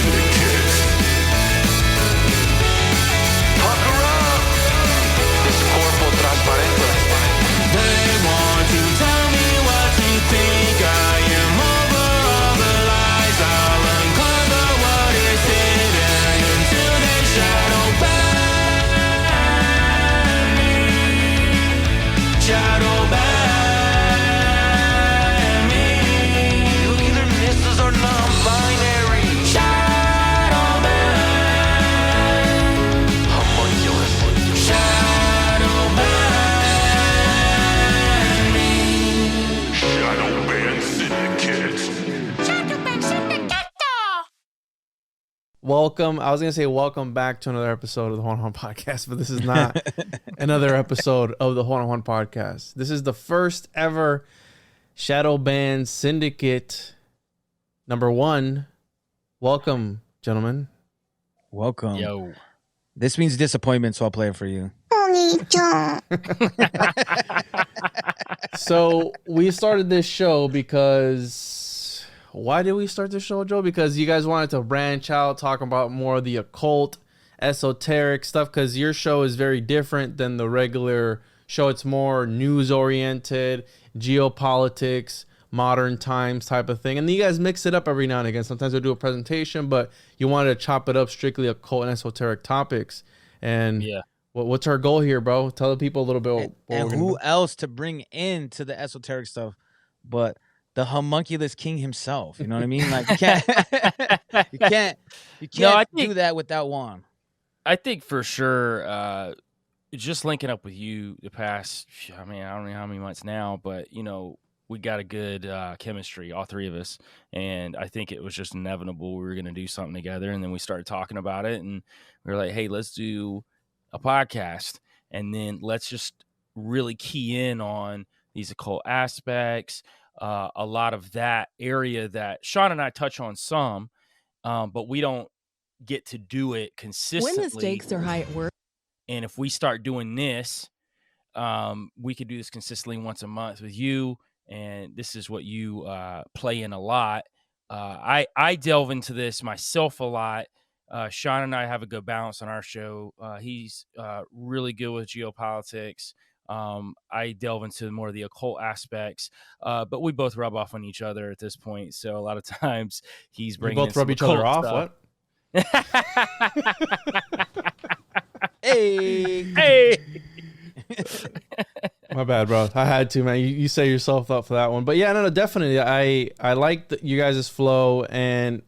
Syndicate. Pucker up! This corpo transparente. They want to tell me what to think. I am over all the lies. I'll uncover what is hidden until they shadow ban me. Shadow ban me. You either misses or non-binary. Shadow ban. Homunculus. Shadow ban me. Shadowban Syndicate. Shadowban Syndicate. Welcome. I was going to say welcome back to another episode of the Juan Podcast, but this is not another episode of the Juan Podcast. This is the first ever Shadowban Syndicate number 1. Welcome, gentlemen. Welcome. Yo. This means disappointment, so I'll play it for you. So we started this show because... Why did we start this show, Joe? Because you guys wanted to branch out, talk about more of the occult, esoteric stuff, because your show is very different than the regular show. It's more news-oriented, geopolitics, modern times type of thing. And you guys mix it up every now and again. Sometimes we'll do a presentation, but you wanted to chop it up strictly occult and esoteric topics. And Yeah. what's our goal here, bro? Tell the people a little bit. what And we're gonna who do. else to bring into the esoteric stuff but the homunculus king himself? You know what I mean? Like you can't No, I think- do that without Juan. I think for sure, just linking up with you the past, I mean, I don't know how many months now, but, you know, we got a good chemistry, all three of us. And I think it was just inevitable we were going to do something together. And then we started talking about it. And we were like, hey, let's do a podcast. And then let's just really key in on these occult aspects, a lot of that area that Sean and I touch on some, but we don't get to do it consistently. When the stakes are high at work. And if we start doing this, we could do this consistently once a month with you. And this is what you play in a lot. I delve into this myself a lot. Sean and I have a good balance on our show. He's really good with geopolitics. I delve into more of the occult aspects, but we both rub off on each other at this point. So a lot of times he's You bringing both in rub some each other occult off? stuff. What? Hey. My bad, bro. I had to, man. You set yourself up for that one. But yeah, no, definitely. I like you guys' flow. And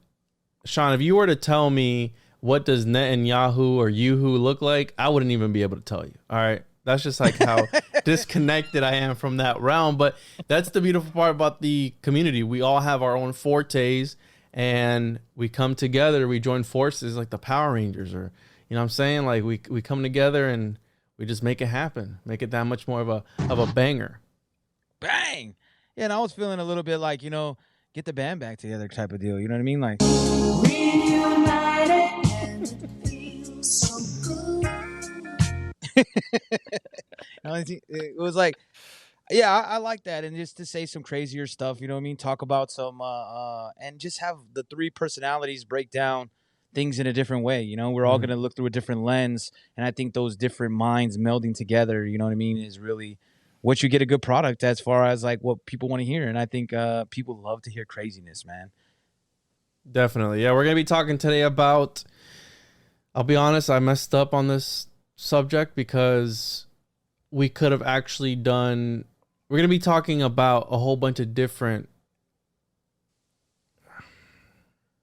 Sean, if you were to tell me what does Netanyahu or Yuhu look like, I wouldn't even be able to tell you. All right. That's just like how disconnected I am from that realm. But that's the beautiful part about the community. We all have our own fortes and we come together. We join forces like the Power Rangers, or, you know what I'm saying? Like we come together and we just make it happen, make it that much more of a banger. Bang. Yeah, and I was feeling a little bit like, you know, get the band back together type of deal. You know what I mean? Like it was like, yeah, I like that. And just to say some crazier stuff, you know what I mean? Talk about some, and just have the three personalities break down things in a different way. You know, we're all going to look through a different lens. And I think those different minds melding together, you know what I mean, is really what you get a good product as far as like what people want to hear. And I think people love to hear craziness, man. Definitely. Yeah, we're going to be talking today about, I'll be honest, I messed up on this subject because we could have actually done, we're going to be talking about a whole bunch of different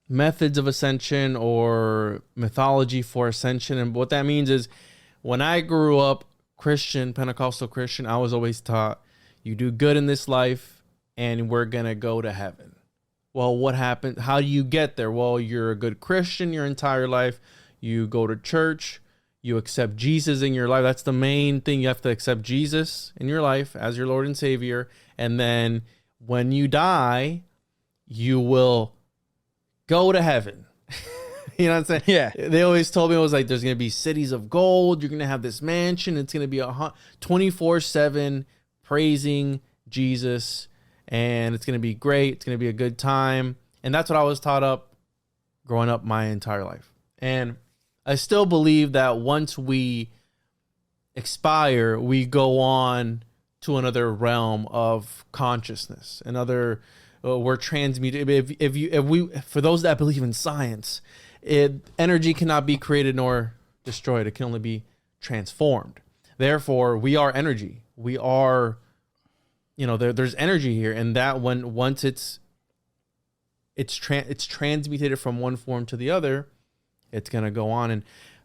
methods of ascension or mythology for ascension. And what that means is when I grew up Christian, Pentecostal Christian, I was always taught you do good in this life and we're going to go to heaven. Well, what happened? How do you get there? Well, you're a good Christian your entire life. You go to church. You accept Jesus in your life. That's the main thing. You have to accept Jesus in your life as your Lord and Savior. And then when you die, you will go to heaven. You know what I'm saying? Yeah. They always told me, it was like, there's going to be cities of gold. You're going to have this mansion. It's going to be 24/7 praising Jesus. And it's going to be great. It's going to be a good time. And that's what I was taught up growing up my entire life. And I still believe that once we expire, we go on to another realm of consciousness. Another, we're transmuted. If we, for those that believe in science, energy cannot be created nor destroyed. It can only be transformed. Therefore, we are energy. We are, there's energy here, and that once it's transmutated from one form to the other, it's gonna go on.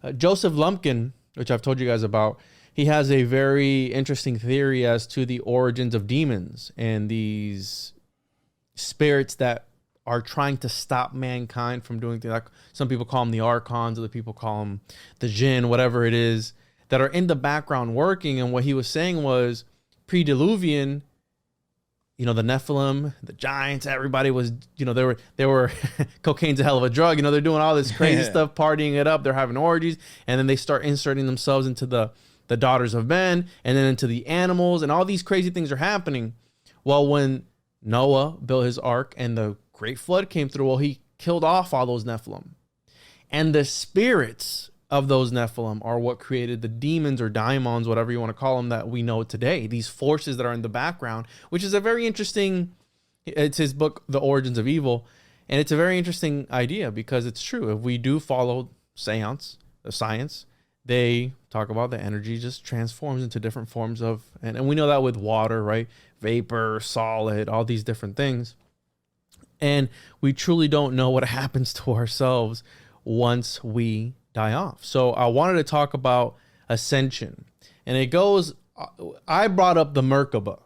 And Joseph Lumpkin, which I've told you guys about, he has a very interesting theory as to the origins of demons and these spirits that are trying to stop mankind from doing things. Like some people call them the archons, other people call them the jinn, whatever it is, that are in the background working. And what he was saying was pre-Diluvian, the Nephilim, the giants, everybody was, they were cocaine's a hell of a drug. They're doing all this crazy stuff, partying it up. They're having orgies. And then they start inserting themselves into the daughters of men and then into the animals, and all these crazy things are happening. Well, when Noah built his ark and the great flood came through, well, he killed off all those Nephilim. And the spirits of those Nephilim are what created the demons or daimons, whatever you want to call them, that we know today. These forces that are in the background, which is a very interesting, it's his book, The Origins of Evil. And it's a very interesting idea because it's true. If we do follow science, they talk about the energy just transforms into different forms of, and we know that with water, right? Vapor, solid, all these different things. And we truly don't know what happens to ourselves once we die off. So I wanted to talk about Ascension. And it goes, I brought up the Merkaba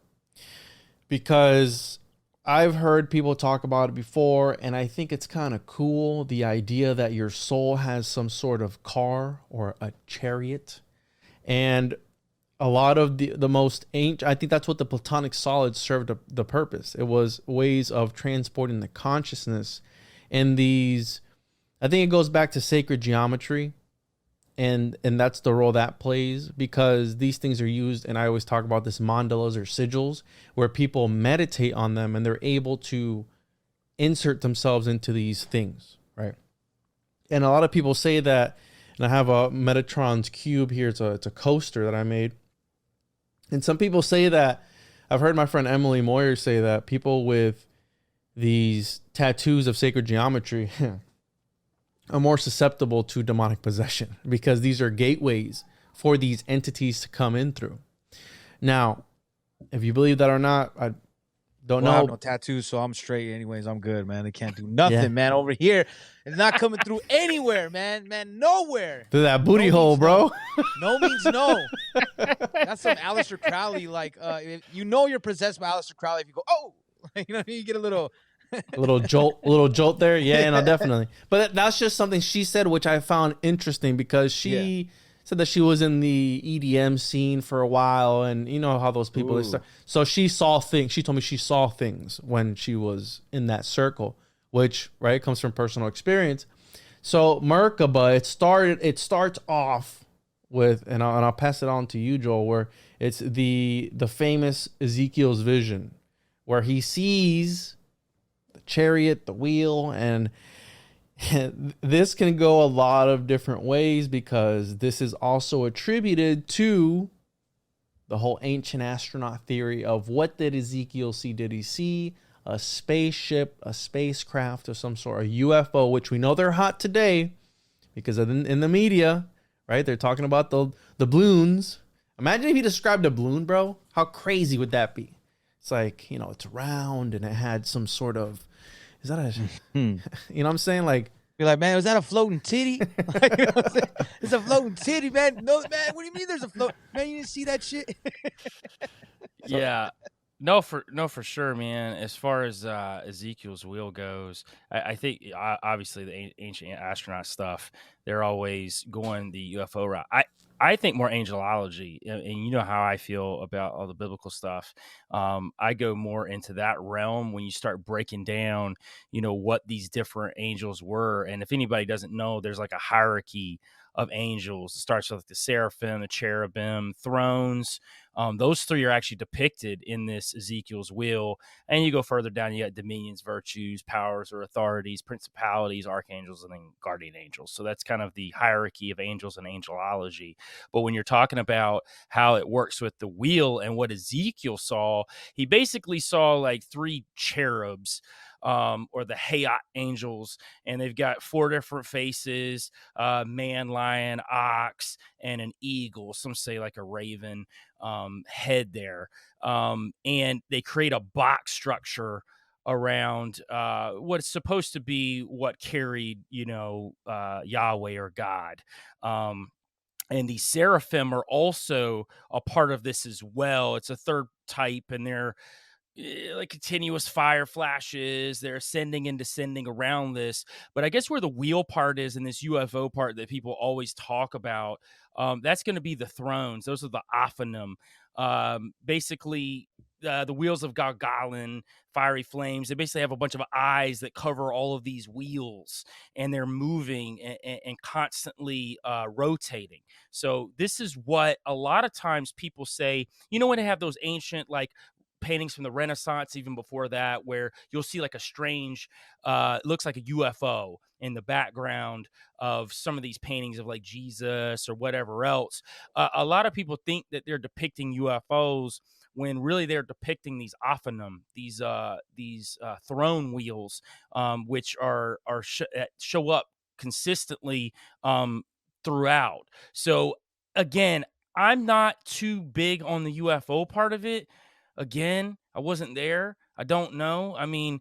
because I've heard people talk about it before, and I think it's kind of cool, the idea that your soul has some sort of car or a chariot. And a lot of the most ancient, I think that's what the Platonic solids served the purpose. It was ways of transporting the consciousness. And these, I think it goes back to sacred geometry, and that's the role that plays, because these things are used, and I always talk about this, mandalas or sigils, where people meditate on them and they're able to insert themselves into these things, right? And a lot of people say that, and I have a Metatron's cube here. It's a coaster that I made. And some people say that, I've heard my friend Emily Moyer say that people with these tattoos of sacred geometry are more susceptible to demonic possession because these are gateways for these entities to come in through. Now, if you believe that or not, I don't know. I have no tattoos, so I'm straight. Anyways, I'm good, man. They can't do nothing, man. Over here, it's not coming through anywhere, man. Nowhere. Through that booty hole, bro. No means no. That's some Aleister Crowley, like, you're possessed by Aleister Crowley if you go, oh, you get a little jolt there. Yeah, no, definitely. But that's just something she said, which I found interesting because she said that she was in the EDM scene for a while, and you know how those people start. So she saw things. She told me she saw things when she was in that circle, which comes from personal experience. So Merkaba, it starts off with, and I'll pass it on to you, Joel, where it's the famous Ezekiel's vision, where he sees the chariot, the wheel, and this can go a lot of different ways because this is also attributed to the whole ancient astronaut theory of what did Ezekiel see? Did he see a spaceship, a spacecraft of some sort, a UFO, which we know they're hot today because in the media, right? They're talking about the balloons. Imagine if you described a balloon, bro. How crazy would that be? It's like, it's round and it had some sort of, is that a, you know what I'm saying? Like, you're like, man, was that a floating titty? Like, you know what I'm saying? It's a floating titty, man. No, man, what do you mean there's a float? Man, you didn't see that shit? Yeah. No, for sure, man. As far as Ezekiel's wheel goes, I think obviously the ancient astronaut stuff, they're always going the UFO route. I think more angelology, and you know how I feel about all the biblical stuff. I go more into that realm when you start breaking down, what these different angels were. And if anybody doesn't know, there's like a hierarchy of angels. It starts with the seraphim, the cherubim, thrones. Those three are actually depicted in this Ezekiel's wheel. And you go further down, you got dominions, virtues, powers or authorities, principalities, archangels, and then guardian angels. So that's kind of the hierarchy of angels and angelology. But when you're talking about how it works with the wheel and what Ezekiel saw, he basically saw like three cherubs, or the Hayat angels, and they've got four different faces, man, lion, ox, and an eagle. Some say like a raven head there. And they create a box structure around what's supposed to be what carried, Yahweh or God. And the seraphim are also a part of this as well. It's a third type, and they're like continuous fire flashes. They're ascending and descending around this. But I guess where the wheel part is in this UFO part that people always talk about, that's going to be the thrones. Those are the Ophanim. Basically, the wheels of Galgalin, fiery flames. They basically have a bunch of eyes that cover all of these wheels, and they're moving and constantly rotating. So this is what a lot of times people say, when they have those ancient, like, paintings from the Renaissance, even before that, where you'll see like a strange, looks like a UFO in the background of some of these paintings of like Jesus or whatever else. A lot of people think that they're depicting UFOs when really they're depicting these Ophanim, these throne wheels, which show up consistently throughout. So again, I'm not too big on the UFO part of it. Again, I wasn't there. I don't know. I mean,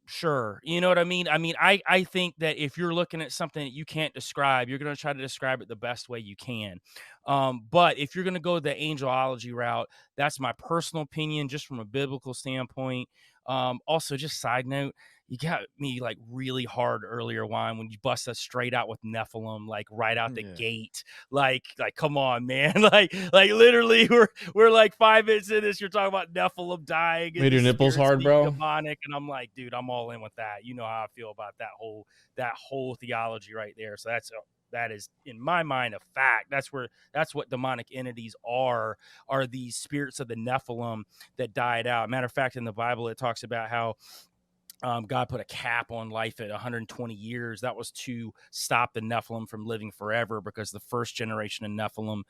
sure. You know what I mean? I think that if you're looking at something that you can't describe, you're going to try to describe it the best way you can. But if you're going to go the angelology route, that's my personal opinion, just from a biblical standpoint. Also, just side note, you got me like really hard earlier, Juan, when you bust us straight out with Nephilim, like right out the gate. Like, come on, man. like literally we're like 5 minutes in this. You're talking about Nephilim dying. Made your nipples hard, bro. Demonic. And I'm like, dude, I'm all in with that. You know how I feel about that whole theology right there. So that is in my mind a fact. That's what demonic entities are these spirits of the Nephilim that died out. Matter of fact, in the Bible, it talks about how God put a cap on life at 120 years. That was to stop the Nephilim from living forever, because the first generation of Nephilim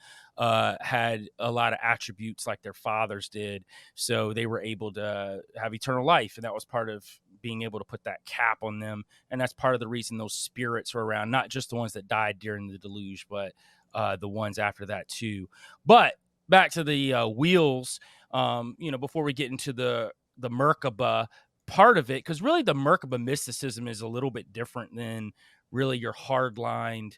had a lot of attributes like their fathers did. So they were able to have eternal life. And that was part of being able to put that cap on them. And that's part of the reason those spirits are around, not just the ones that died during the deluge, but the ones after that too. But back to the wheels, before we get into the Merkaba part of it, because really the Merkaba mysticism is a little bit different than really your hardlined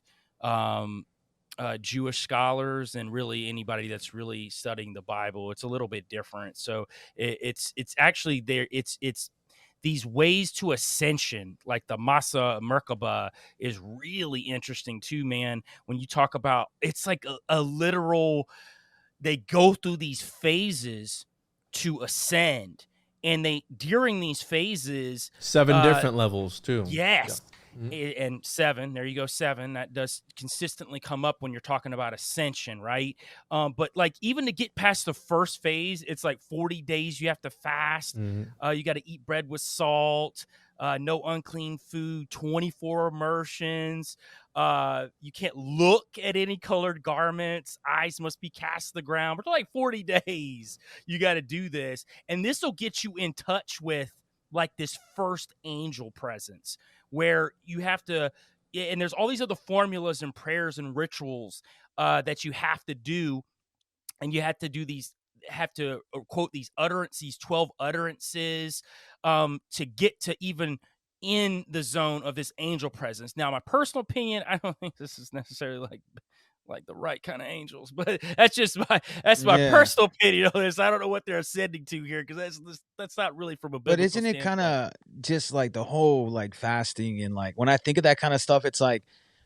Jewish scholars and really anybody that's really studying the Bible. It's a little bit different. So it's actually there. It's these ways to ascension, like the Masa Merkaba, is really interesting too, man. When you talk about, it's like a literal, they go through these phases to ascend. And during these phases, 7 different levels too. Yes. Yeah. And 7, there you go. 7, that does consistently come up when you're talking about ascension, right? But like, even to get past the first phase, it's like 40 days you have to fast. Mm-hmm. You got to eat bread with salt, no unclean food, 24 immersions. You can't look at any colored garments. Eyes must be cast to the ground. For like 40 days, you got to do this. And this will get you in touch with like this first angel presence, where you have to, and there's all these other formulas and prayers and rituals that you have to do. And you have to do quote these utterances, these 12 utterances, to get to even in the zone of this angel presence. Now, my personal opinion, I don't think this is necessarily like the right kind of angels, but that's just my personal opinion on this. I don't know what they're ascending to here, because that's not really from a biblical But isn't it kind of just like the whole like fasting, and like when I think of that kind of stuff, it's like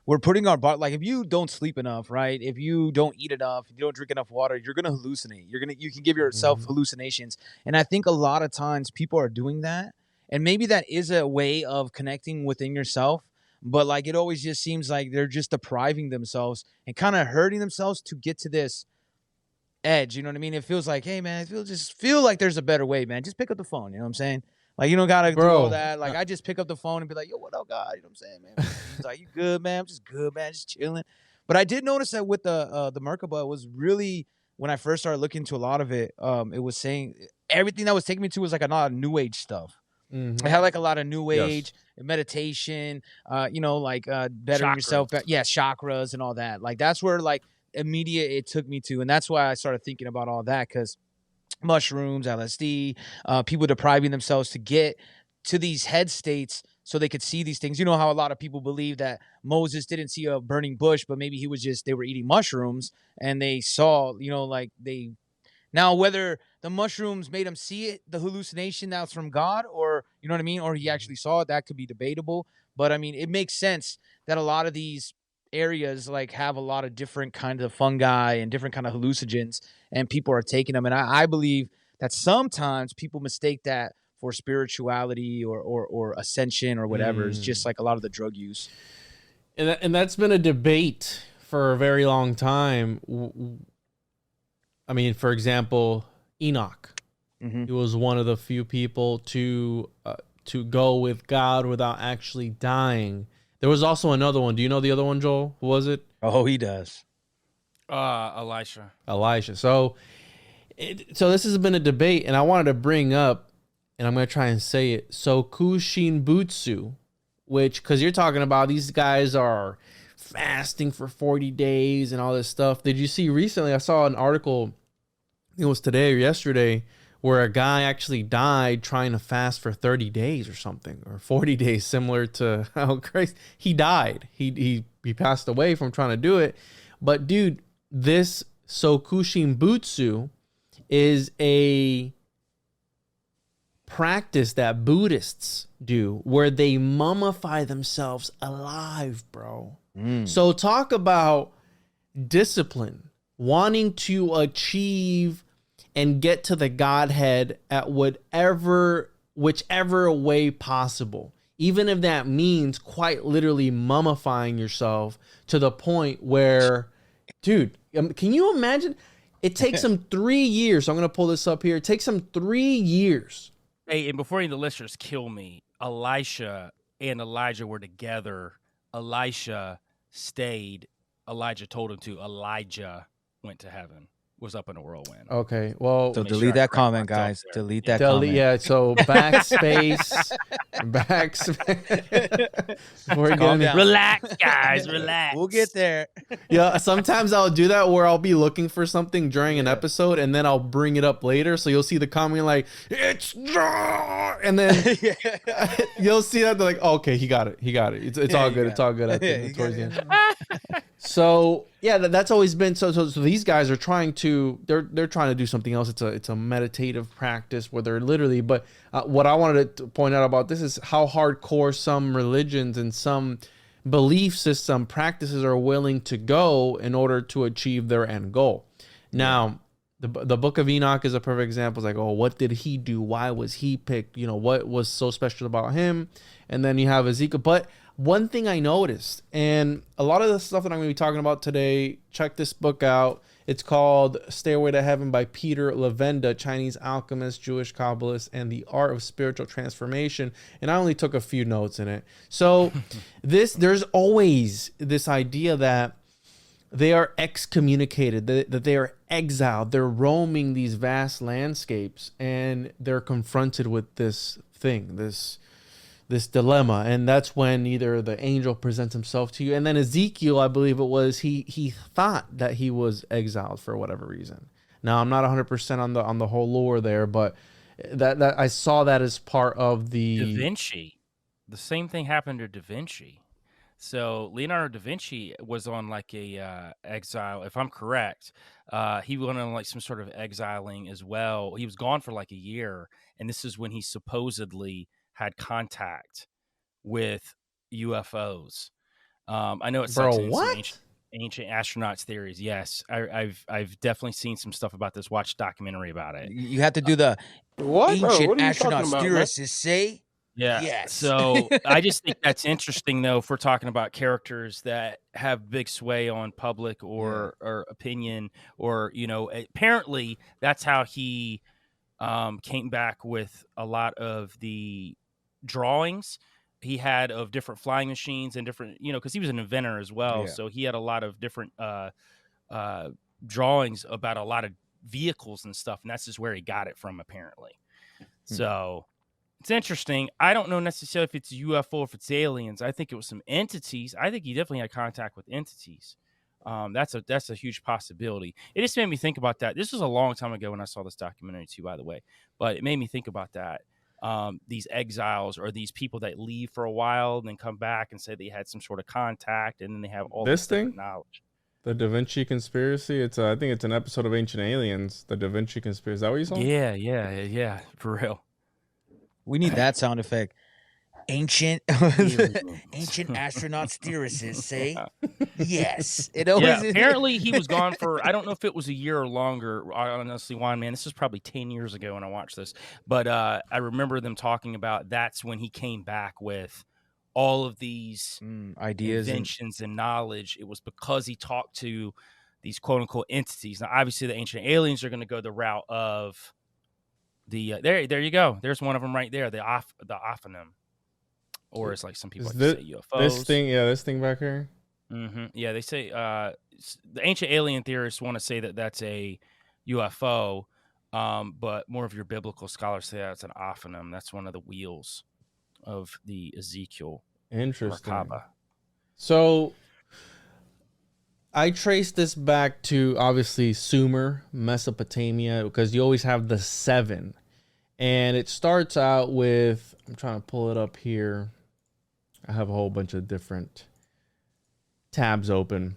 we're putting our body, like if you don't sleep enough, right? If you don't eat enough, if you don't drink enough water, you're gonna hallucinate. You can give yourself hallucinations, and I think a lot of times people are doing that. And maybe that is a way of connecting within yourself. but like it always just seems like they're just depriving themselves and kind of hurting themselves to get to this edge. You know what I mean? It feels like, hey man, feel like there's a better way, man. Just pick up the phone. You know what I'm saying? Like you don't gotta do all that. Like I just pick up the phone and be like, yo, what up, God? You know what I'm saying, man? He's like, you good, man? I'm just good, man. Just chilling. But I did notice that with the Merkaba, it was really, when I first started looking into a lot of it, it was saying everything that was taking me to was like a lot of new age stuff. Mm-hmm. I had like a lot of new age meditation, you know, like bettering yourself. Yeah, chakras and all that. Like that's where like immediate it took me to, and that's why I started thinking about all that, because mushrooms, LSD, people depriving themselves to get to these head states so they could see these things. You know how a lot of people believe that Moses didn't see a burning bush, but maybe he was they were eating mushrooms and they saw, you know, like now whether the mushrooms made him see it, the hallucination that's from God, or, you know what I mean, or he actually saw it, that could be debatable. But I mean, it makes sense that a lot of these areas like have a lot of different kinds of fungi and different kind of hallucinogens, and people are taking them. And I believe that sometimes people mistake that for spirituality or ascension or whatever. It's just like a lot of the drug use. And that's been a debate for a very long time. I mean, for example, Enoch. He was one of the few people to go with God without actually dying. There was also another one. Do you know the other one, Joel? Who was it? Oh, he does. Elisha. So this has been a debate, and I wanted to bring up, and I'm going to try and say it, Sokushinbutsu, which, because you're talking about these guys are fasting for 40 days and all this stuff. Did you see recently, I saw an article, it was today or yesterday, where a guy actually died trying to fast for 30 days or something, or 40 days, similar to how crazy he died. He passed away from trying to do it. But dude, this Sokushinbutsu is a practice that Buddhists do where they mummify themselves alive, bro. So talk about discipline, wanting to achieve and get to the Godhead at whichever way possible. Even if that means quite literally mummifying yourself to the point where, dude, can you imagine? It takes them 3 years. So I'm going to pull this up here. It takes them 3 years. Hey, and before any of the listeners kill me, Elisha and Elijah were together. Elisha stayed. Elijah told him to. Elijah went to heaven. Was up in a whirlwind. Okay, well, so delete that comment, guys. Delete that comment. Yeah, so backspace. Relax, guys. Relax. We'll get there. Yeah, sometimes I'll do that where I'll be looking for something during an episode and then I'll bring it up later. So you'll see the comment like, it's and then you'll see that they're like, oh, okay, he got it. It's all good. It's all good. I think towards the end. So yeah, that's always been so these guys are trying to they're trying to do something else. It's a meditative practice where they're literally, but what I wanted to point out about this is how hardcore some religions and some belief system practices are willing to go in order to achieve their end goal. Now, the Book of Enoch is a perfect example. It's like, oh, what did he do? Why was he picked? You know, what was so special about him? And then you have Ezekiel. But one thing I noticed, and a lot of the stuff that I'm going to be talking about today, check this book out. It's called Stairway to Heaven by Peter Levenda, Chinese alchemist, Jewish Kabbalist, and the Art of Spiritual Transformation. And I only took a few notes in it. So there's always this idea that they are excommunicated, that they are exiled. They're roaming these vast landscapes, and they're confronted with this thing, this dilemma. And that's when either the angel presents himself to you, and then Ezekiel, I believe it was, he thought that he was exiled for whatever reason. Now, I'm not 100% on the whole lore there, but that I saw that as part of the Da Vinci. The same thing happened to Da Vinci. So Leonardo da Vinci was on like a exile, if I'm correct. He went on like some sort of exiling as well. He was gone for like a year, and this is when he supposedly had contact with UFOs. I know it's some ancient astronauts theories. Yes, I've definitely seen some stuff about this. Watch a documentary about it. You have to do the What? ancient What are you talking astronauts about, theorists say Yeah. Yes. So I just think that's interesting, though, if we're talking about characters that have big sway on public or opinion, or apparently that's how he came back with a lot of the drawings he had of different flying machines and different, because he was an inventor as well. Yeah. So he had a lot of different drawings about a lot of vehicles and stuff, and that's just where he got it from, apparently. So it's interesting. I don't know necessarily if it's UFO or if it's aliens. I think it was some entities. I think he definitely had contact with entities. That's a huge possibility. It just made me think about that. This was a long time ago when I saw this documentary too, by the way, but it made me think about that. These exiles or these people that leave for a while and then come back and say they had some sort of contact, and then they have all this knowledge. The Da Vinci Conspiracy. I think it's an episode of Ancient Aliens. The Da Vinci Conspiracy. Is that what you saw? Yeah, for real. We need that sound effect. Ancient astronauts theorists say yes. It always apparently he was gone for, I don't know if it was a year or longer. Honestly, Juan, man, this was probably 10 years ago when I watched this. But I remember them talking about that's when he came back with all of these ideas, inventions and knowledge. It was because he talked to these quote unquote entities. Now, obviously, the ancient aliens are going to go the route of the there you go. There's one of them right there. The ophanim. Or it's like some people like to say UFOs. This thing back here. Mm-hmm. Yeah, they say the ancient alien theorists want to say that that's a UFO, but more of your biblical scholars say that's an ophanim. That's one of the wheels of the Ezekiel. Interesting. Merkaba. So I trace this back to obviously Sumer, Mesopotamia, because you always have the 7. And it starts out with, I'm trying to pull it up here. I have a whole bunch of different tabs open.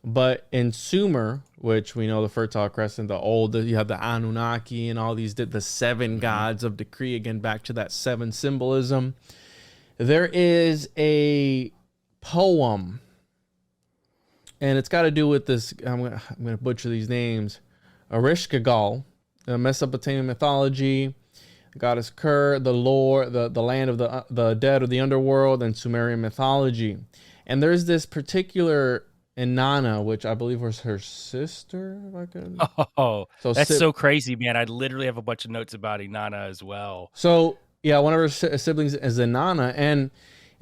But in Sumer, which we know the Fertile Crescent, you have the Anunnaki and all these, the 7 gods of decree, again, back to that 7 symbolism. There is a poem, and it's got to do with this, I'm gonna butcher these names, Ereshkigal, the Mesopotamian mythology, goddess Ker, the lore, the land of the dead or the underworld, and Sumerian mythology. And there's this particular Inanna, which I believe was her sister. Oh, so that's so crazy, man. I literally have a bunch of notes about Inanna as well. So, yeah, one of her siblings is Inanna, and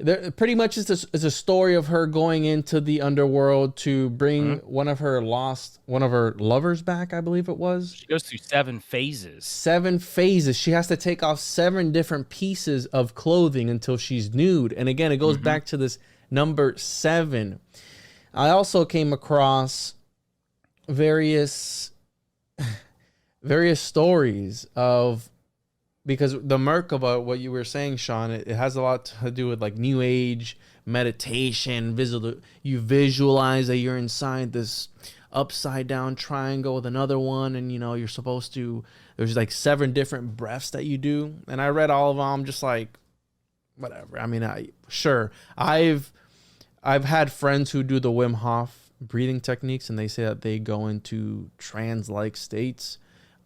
there pretty much is a story of her going into the underworld to bring one of her lovers back, I believe it was. She goes through 7 phases. 7 phases. She has to take off 7 different pieces of clothing until she's nude. And again, it goes back to this number 7. I also came across various stories of, because the Merkaba, what you were saying, Sean, it has a lot to do with like New Age meditation. You visualize that you're inside this upside down triangle with another one, and you're supposed to. There's like 7 different breaths that you do, and I read all of them. I'm just like, whatever. I mean, I've had friends who do the Wim Hof breathing techniques, and they say that they go into trance-like states.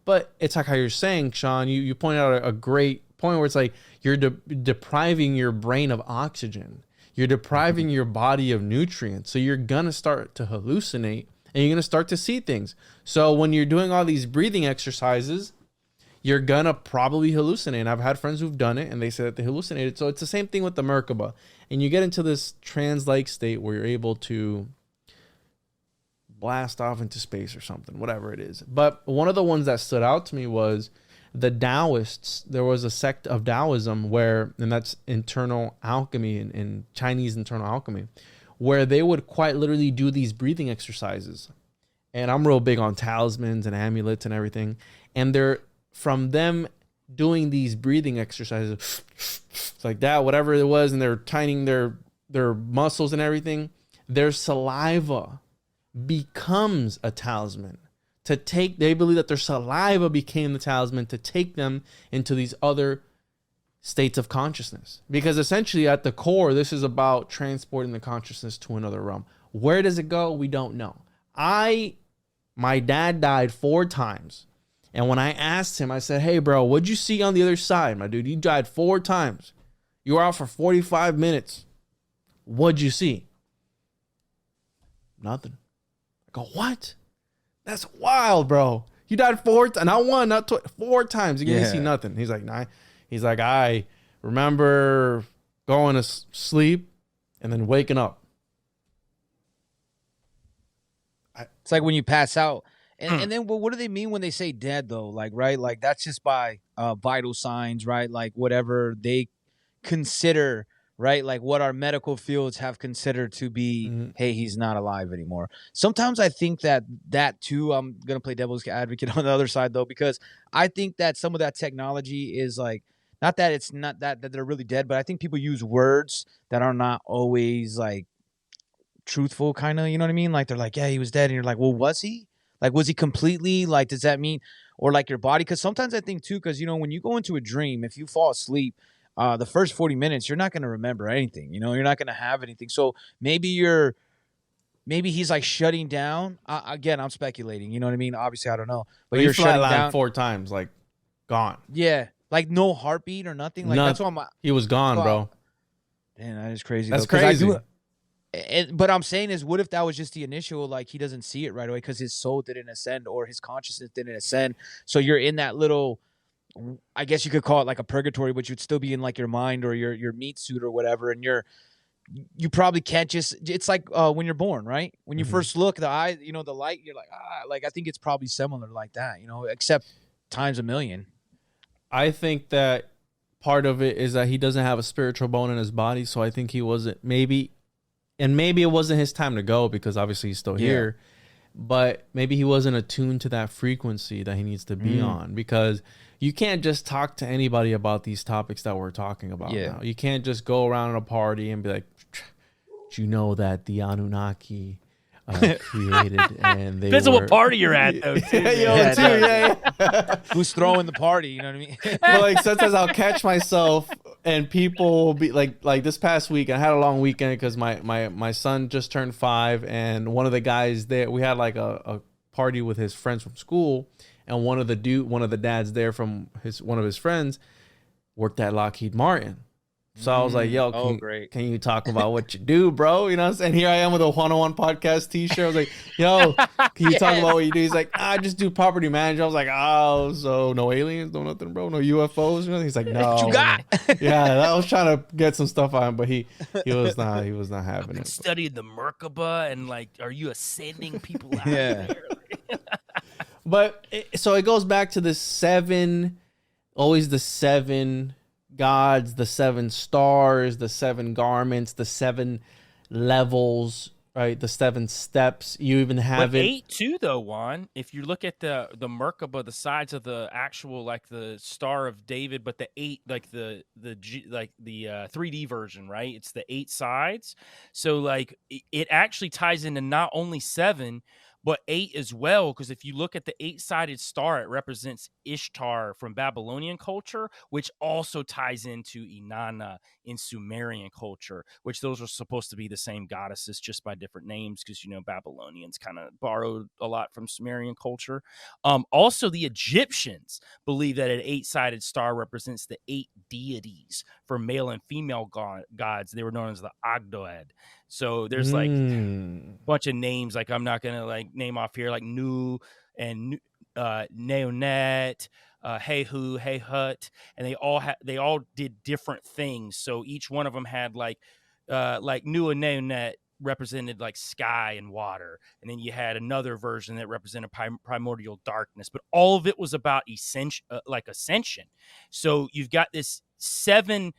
But it's like how you're saying, Sean, you pointed out a great point where it's like you're depriving your brain of oxygen. You're depriving your body of nutrients. So you're going to start to hallucinate, and you're going to start to see things. So when you're doing all these breathing exercises, you're going to probably hallucinate. And I've had friends who've done it, and they say that they hallucinated. So it's the same thing with the Merkaba. And you get into this trance-like state where you're able to blast off into space or something, whatever it is. But one of the ones that stood out to me was the Taoists. There was a sect of Taoism and that's internal alchemy, in Chinese internal alchemy, where they would quite literally do these breathing exercises. And I'm real big on talismans and amulets and everything. And from them doing these breathing exercises like that, whatever it was, and they're tightening their muscles and everything, their saliva becomes a talisman they believe that their saliva became the talisman to take them into these other states of consciousness, because essentially at the core, this is about transporting the consciousness to another realm. Where does it go? We don't know. My dad died 4 times, and when I asked him, I said, "Hey bro, what'd you see on the other side?" My dude, you died 4 times. You were out for 45 minutes. What'd you see? Nothing. I go, what? That's wild, bro. You died 4 times. Not one, not 4 times. You didn't see nothing. He's like, nah. He's like, I remember going to sleep and then waking up. It's like when you pass out. And then what do they mean when they say dead, though? Like, right? Like, that's just by vital signs, right? Like, whatever they consider, right? Like, what our medical fields have considered to be, hey, he's not alive anymore. Sometimes I think that too, I'm going to play devil's advocate on the other side, though, because I think that some of that technology is like, not that it's not that they're really dead, but I think people use words that are not always, like, truthful, kind of, you know what I mean? Like, they're like, yeah, he was dead. And you're like, well, was he? Like, was he completely, like, does that mean, or like your body? Because sometimes I think too, because, you know, when you go into a dream, if you fall asleep, the first 40 minutes, you're not going to remember anything, you know, you're not going to have anything. So maybe he's like shutting down. Again, I'm speculating, you know what I mean? Obviously, I don't know, but you're shutting down 4 times, like gone. Yeah. Like no heartbeat or nothing. Like that's what he was gone, bro. Damn, that is crazy. That's crazy. But I'm saying is, what if that was just the initial, like he doesn't see it right away because his soul didn't ascend or his consciousness didn't ascend. So you're in that little, I guess you could call it like a purgatory, but you'd still be in like your mind or your meat suit or whatever. And you probably can't just, it's like when you're born, right? When you first look, the eye, you know, the light, you're like, like I think it's probably similar like that, you know, except times a million. I think that part of it is that he doesn't have a spiritual bone in his body. So I think he wasn't, maybe it wasn't his time to go because obviously he's still here, but maybe he wasn't attuned to that frequency that he needs to be on, because you can't just talk to anybody about these topics that we're talking about now. You can't just go around at a party and be like, do you know that the Anunnaki created and they depends on what party you're at, though. Who's throwing the party? You know what I mean? But like sometimes I'll catch myself and people will be like this past week I had a long weekend because my son just turned 5, and one of the guys there, we had like a party with his friends from school, and one of the dads there from one of his friends worked at Lockheed Martin. So I was like, yo, can you talk about what you do, bro? You know what I'm saying? Here I am with a 101 podcast t-shirt. I was like, yo, can you talk about what you do? He's like, I just do property management. I was like, oh, so no aliens, no nothing, bro? No UFOs? He's like, no. What you got? Yeah, I was trying to get some stuff on him, but he was not having it. Studied the Merkaba and like, are you ascending people out Yeah. there? But so it goes back to the 7, always the 7 gods, the 7 stars, the 7 garments, the 7 levels, right? The 7 steps. You even have 8 too, though, Juan. If you look at the Merkaba, the sides of the actual, like the Star of David, but the 8, like the 3D version, right? It's the 8 sides. So like it actually ties into not only 7, but 8 as well, because if you look at the 8-sided star, it represents Ishtar from Babylonian culture, which also ties into Inanna in Sumerian culture, which those are supposed to be the same goddesses, just by different names, because, you know, Babylonians kind of borrowed a lot from Sumerian culture. Also, the Egyptians believe that an 8-sided star represents the 8 deities for male and female gods. They were known as the Ogdoad. So there's like a bunch of names, like I'm not going to like name off here, like Nu and Neonet, Hehu, Hehut, and they all did different things. So each one of them had like Nu and Neonet represented like sky and water, and then you had another version that represented primordial darkness. But all of it was about ascension. So you've got this 7.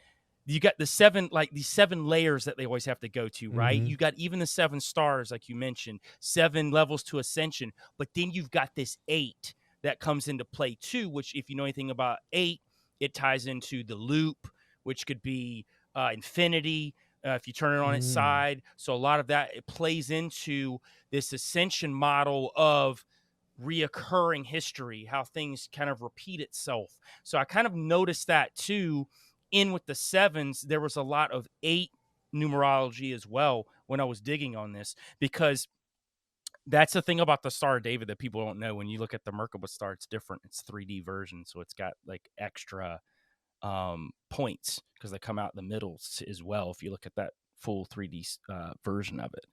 You got the 7, like these 7 layers that they always have to go to, right? You got even the 7 stars, like you mentioned, 7 levels to ascension. But then you've got this 8 that comes into play too, which if you know anything about 8, it ties into the loop, which could be infinity if you turn it on its side. So a lot of that, it plays into this ascension model of reoccurring history, how things kind of repeat itself. So I kind of noticed that too. In with the 7s, there was a lot of 8 numerology as well when I was digging on this, because that's the thing about the Star of David that people don't know. When you look at the Merkaba star, it's different. It's 3D version, so it's got like extra points, because they come out in the middle as well if you look at that full 3D version of it.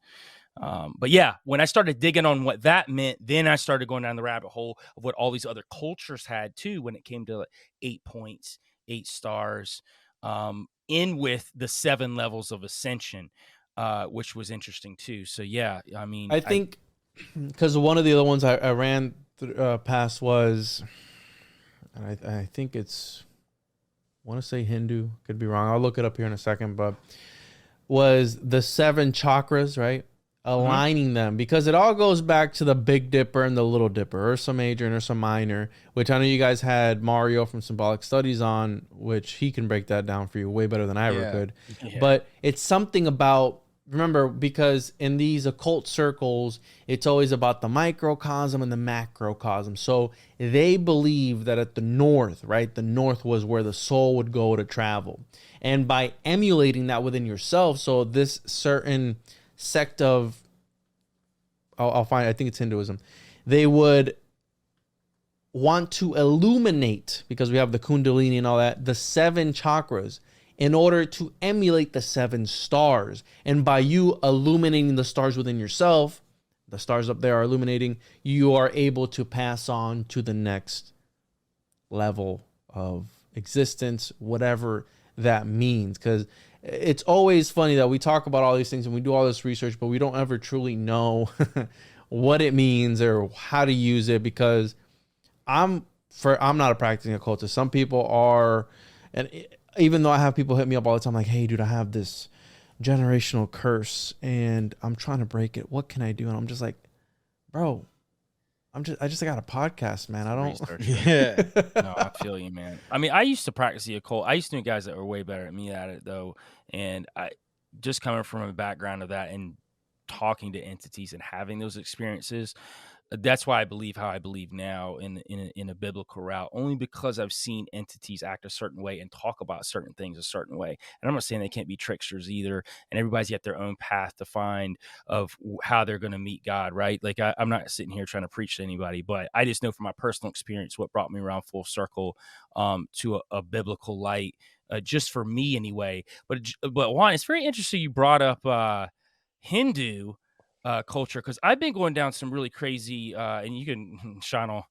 But yeah, when I started digging on what that meant, then I started going down the rabbit hole of what all these other cultures had too when it came to 8 points, 8 stars, in with the 7 levels of ascension, which was interesting too. So yeah, I mean, I think because one of the other ones I ran past was, and I think it's, I want to say Hindu, could be wrong. I'll look it up here in a second, but was the 7 chakras, right? Aligning them, because it all goes back to the Big Dipper and the Little Dipper, Ursa Major and Ursa Minor, which I know you guys had Mario from Symbolic Studies on, which he can break that down for you way better than I ever could. Yeah. But it's something about, remember, because in these occult circles, it's always about the microcosm and the macrocosm. So they believe that at the north, right, the north was where the soul would go to travel. And by emulating that within yourself, so this certain sect of, I'll find, I think it's Hinduism, they would want to illuminate, because we have the Kundalini and all that, the 7 chakras in order to emulate the 7 stars. And by you illuminating the stars within yourself, the stars up there are illuminating, you are able to pass on to the next level of existence, whatever that means. Because it's always funny that we talk about all these things and we do all this research, but we don't ever truly know what it means or how to use it, because I'm not a practicing occultist. Some people are, and even though I have people hit me up all the time like, hey dude, I have this generational curse and I'm trying to break it. What can I do? And I'm just like, bro, I just got a podcast, man. I don't. Yeah. No, I feel you, man. I mean, I used to practice the occult. I used to know guys that were way better than me at it, though. And I just coming from a background of that and talking to entities and having those experiences, that's why I believe how I believe now in a biblical route, only because I've seen entities act a certain way and talk about certain things a certain way. And I'm not saying they can't be tricksters either. And everybody's got their own path to find of how they're going to meet God, right? Like I'm not sitting here trying to preach to anybody, but I just know from my personal experience what brought me around full circle to a biblical light, just for me anyway. But Juan, it's very interesting you brought up Hindu culture, because I've been going down some really crazy and you can, Sean,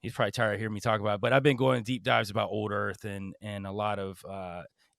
he's probably tired of hearing me talk about it, but I've been going deep dives about old earth and a lot of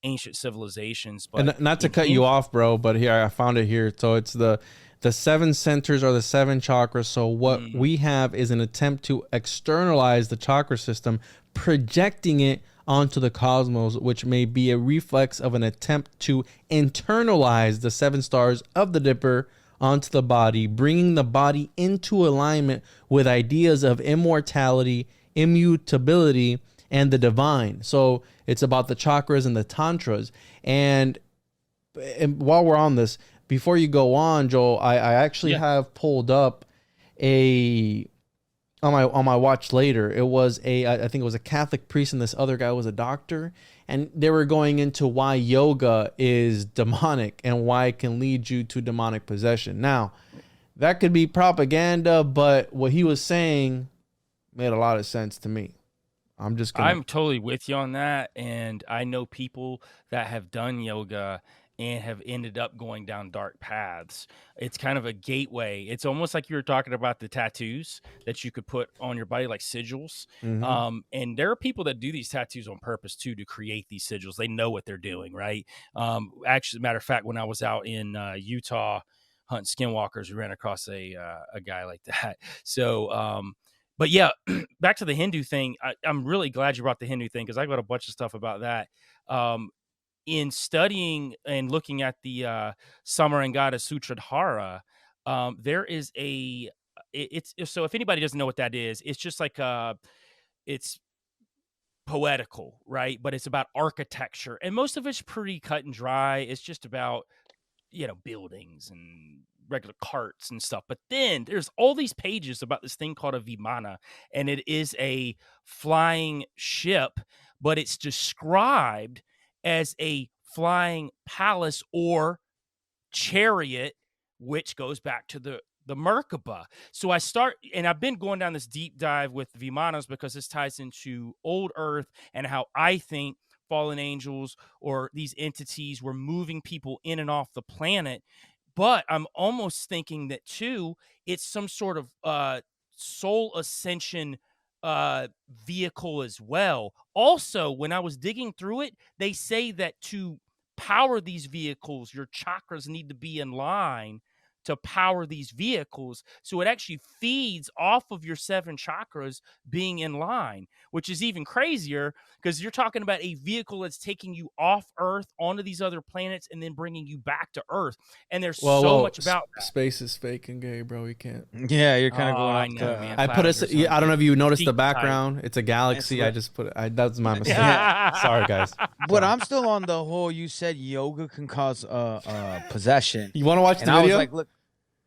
ancient civilizations. But and not to cut you off, bro, but here I found it here. So it's the 7 centers are the 7 chakras. So what we have is an attempt to externalize the chakra system, projecting it onto the cosmos, which may be a reflex of an attempt to internalize the 7 stars of the Dipper onto the body, bringing the body into alignment with ideas of immortality, immutability, and the divine. So it's about the chakras and the tantras. And while we're on this, before you go on, Joel, I actually have pulled up on my watch later. It was I think it was a Catholic priest and this other guy was a doctor, and they were going into why yoga is demonic and why it can lead you to demonic possession. Now, that could be propaganda, but what he was saying made a lot of sense to me. I'm totally with you on that, and I know people that have done yoga and have ended up going down dark paths. It's kind of a gateway. It's almost like you were talking about the tattoos that you could put on your body, like sigils. And there are people that do these tattoos on purpose too, to create these sigils. They know what they're doing, right? Actually, matter of fact, when I was out in Utah hunting skinwalkers, we ran across a guy like that. So, but yeah, back to the Hindu thing. I'm really glad you brought the Hindu thing, because I got a bunch of stuff about that. In studying and looking at the Samarangada Sutradhara, there is so if anybody doesn't know what that is, it's just like it's poetical, right? But it's about architecture, and most of it's pretty cut and dry. It's just about, buildings and regular carts and stuff. But then there's all these pages about this thing called a vimana, and it is a flying ship, but it's described as a flying palace or chariot, which goes back to the Merkaba. So I've been going down this deep dive with vimanas, because this ties into old earth and how I think fallen angels or these entities were moving people in and off the planet. But I'm almost thinking that too, it's some sort of soul ascension vehicle as well. Also, when I was digging through it, they say that to power these vehicles, your chakras need to be in line to power these vehicles. So it actually feeds off of your 7 chakras being in line, which is even crazier because you're talking about a vehicle that's taking you off Earth onto these other planets and then bringing you back to Earth. And there's so much about that. Space is fake and gay, bro. You can't. Yeah, you're kind of going I off know, the... man. I put us. I don't know if you noticed the Deep background. It's a galaxy. I just put it. That's my mistake. Yeah. Sorry, guys. But I'm still on the whole, you said yoga can cause possession. You want to watch And the I video? was like, look,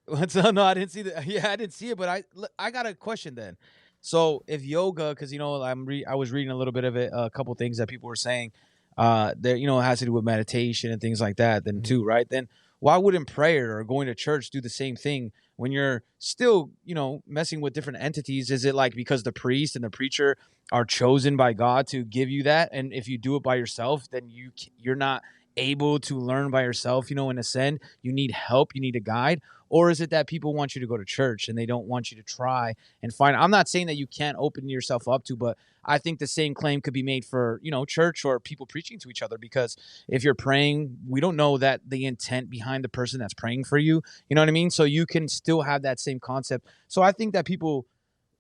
no, I didn't see the. Yeah, I didn't see it, but I got a question then. So if yoga, because I was reading a little bit of it, a couple things that people were saying, that it has to do with meditation and things like that. Then too, right? Then why wouldn't prayer or going to church do the same thing when you're still messing with different entities? Is it like because the priest and the preacher are chosen by God to give you that, and if you do it by yourself, then you're not able to learn by yourself, and ascend? You need help, you need a guide. Or is it that people want you to go to church and they don't want you to try and find? I'm not saying that you can't open yourself up to, but I think the same claim could be made for, church or people preaching to each other, because if you're praying, we don't know that the intent behind the person that's praying for you, you know what I mean? So you can still have that same concept. So I think that people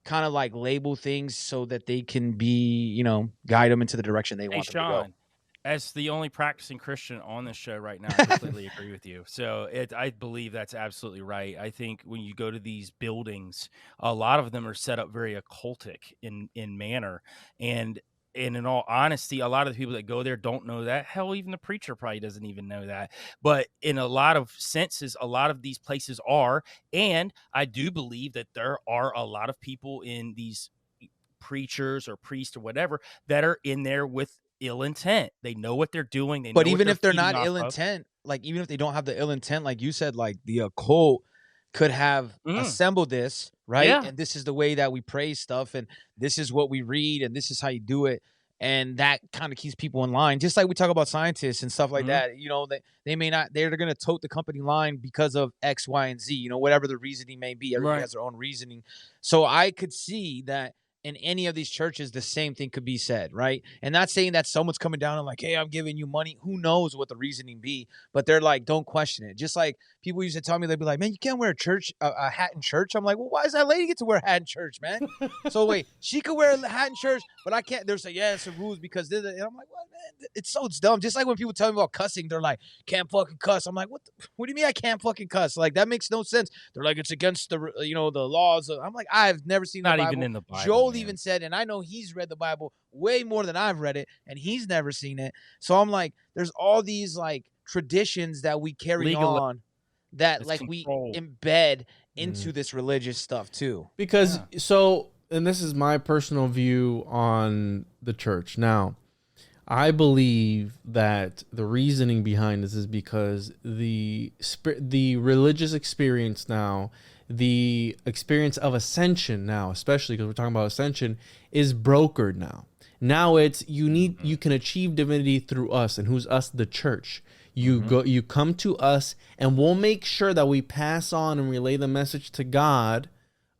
kind of like label things so that they can be, guide them into the direction they want them to go. As the only practicing Christian on this show right now, I completely agree with you. So I believe that's absolutely right. I think when you go to these buildings, a lot of them are set up very occultic in manner. And in all honesty, a lot of the people that go there don't know that. Hell, even the preacher probably doesn't even know that. But in a lot of senses, a lot of these places are. And I do believe that there are a lot of people in these preachers or priests or whatever that are in there with ill intent. They know what they're doing. But even if they're not ill intent, like even if they don't have the ill intent, like you said, like the occult could have assembled this, right? Yeah. And this is the way that we praise stuff, and this is what we read, and this is how you do it. And that kind of keeps people in line. Just like we talk about scientists and stuff like that, they may not, they're going to tote the company line because of X, Y, and Z, whatever the reasoning may be. Everybody has their own reasoning. So I could see that in any of these churches, the same thing could be said, right? And not saying that someone's coming down and like, hey, I'm giving you money. Who knows what the reasoning be? But they're like, don't question it. Just like people used to tell me, they'd be like, man, you can't wear a hat in church. I'm like, well, why does that lady get to wear a hat in church, man? So wait, she could wear a hat in church, but I can't. They're saying, yeah, it's the rules because and I'm like, well, man, it's dumb. Just like when people tell me about cussing, they're like, can't fucking cuss. I'm like, what do you mean I can't fucking cuss? Like, that makes no sense. They're like, it's against the laws. I'm like, I've never seen the Bible. Not even in the Bible. Joel even said, and I know he's read the Bible way more than I've read it, and he's never seen it. So I'm like, there's all these like traditions that we carry on that like controlled. We embed into this religious stuff too. Because and this is my personal view on the church. Now, I believe that the reasoning behind this is because the religious experience now, the experience of ascension now, especially because we're talking about ascension, is brokered now. Now it's you can achieve divinity through us, and who's us? The church. You come to us, and we'll make sure that we pass on and relay the message to God.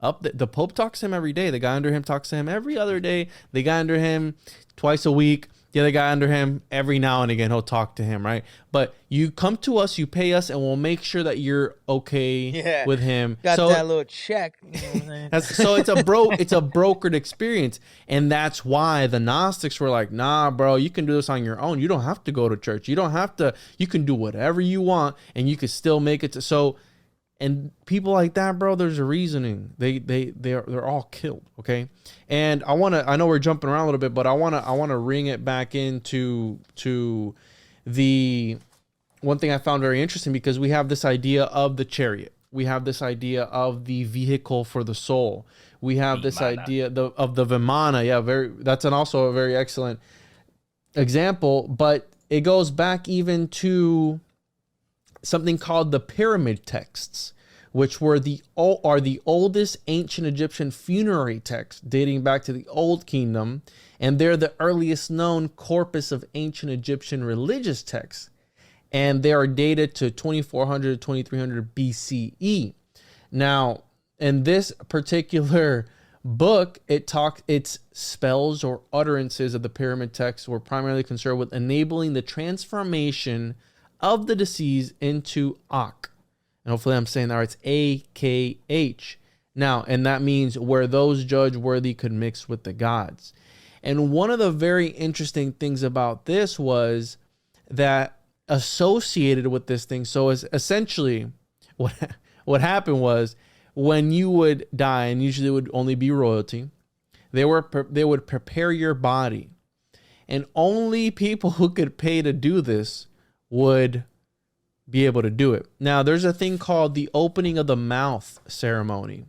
The Pope talks to him every day. The guy under him talks to him every other day. The guy under him twice a week. The other guy under him, every now and again, he'll talk to him, right? But you come to us, you pay us, and we'll make sure that you're okay with him. Got that little check. You know what I'm saying? So it's a brokered experience, and that's why the Gnostics were like, nah, bro, you can do this on your own. You don't have to go to church. You don't have to. You can do whatever you want, and you can still make it to so. And people like that, bro, there's a reasoning. They're all killed, okay? And I know we're jumping around a little bit, but I wanna ring it back into the one thing I found very interesting, because we have this idea of the chariot. We have this idea of the vehicle for the soul. We have this idea of the vimana. Yeah, that's also a very excellent example, but it goes back even to something called the pyramid texts, which were the oldest ancient Egyptian funerary texts dating back to the Old Kingdom. and they're the earliest known corpus of ancient Egyptian religious texts, and they are dated to 2400 to 2300 BCE. Now, in this particular book, its spells or utterances of the pyramid texts were primarily concerned with enabling the transformation of the deceased into Ak. And hopefully I'm saying that right. It's AKH. Now, and that means where those judged worthy could mix with the gods. And one of the very interesting things about this was that associated with this thing, so is essentially what happened was, when you would die, and usually it would only be royalty, they would prepare your body, and only people who could pay to do this would be able to do it. Now, there's a thing called the opening of the mouth ceremony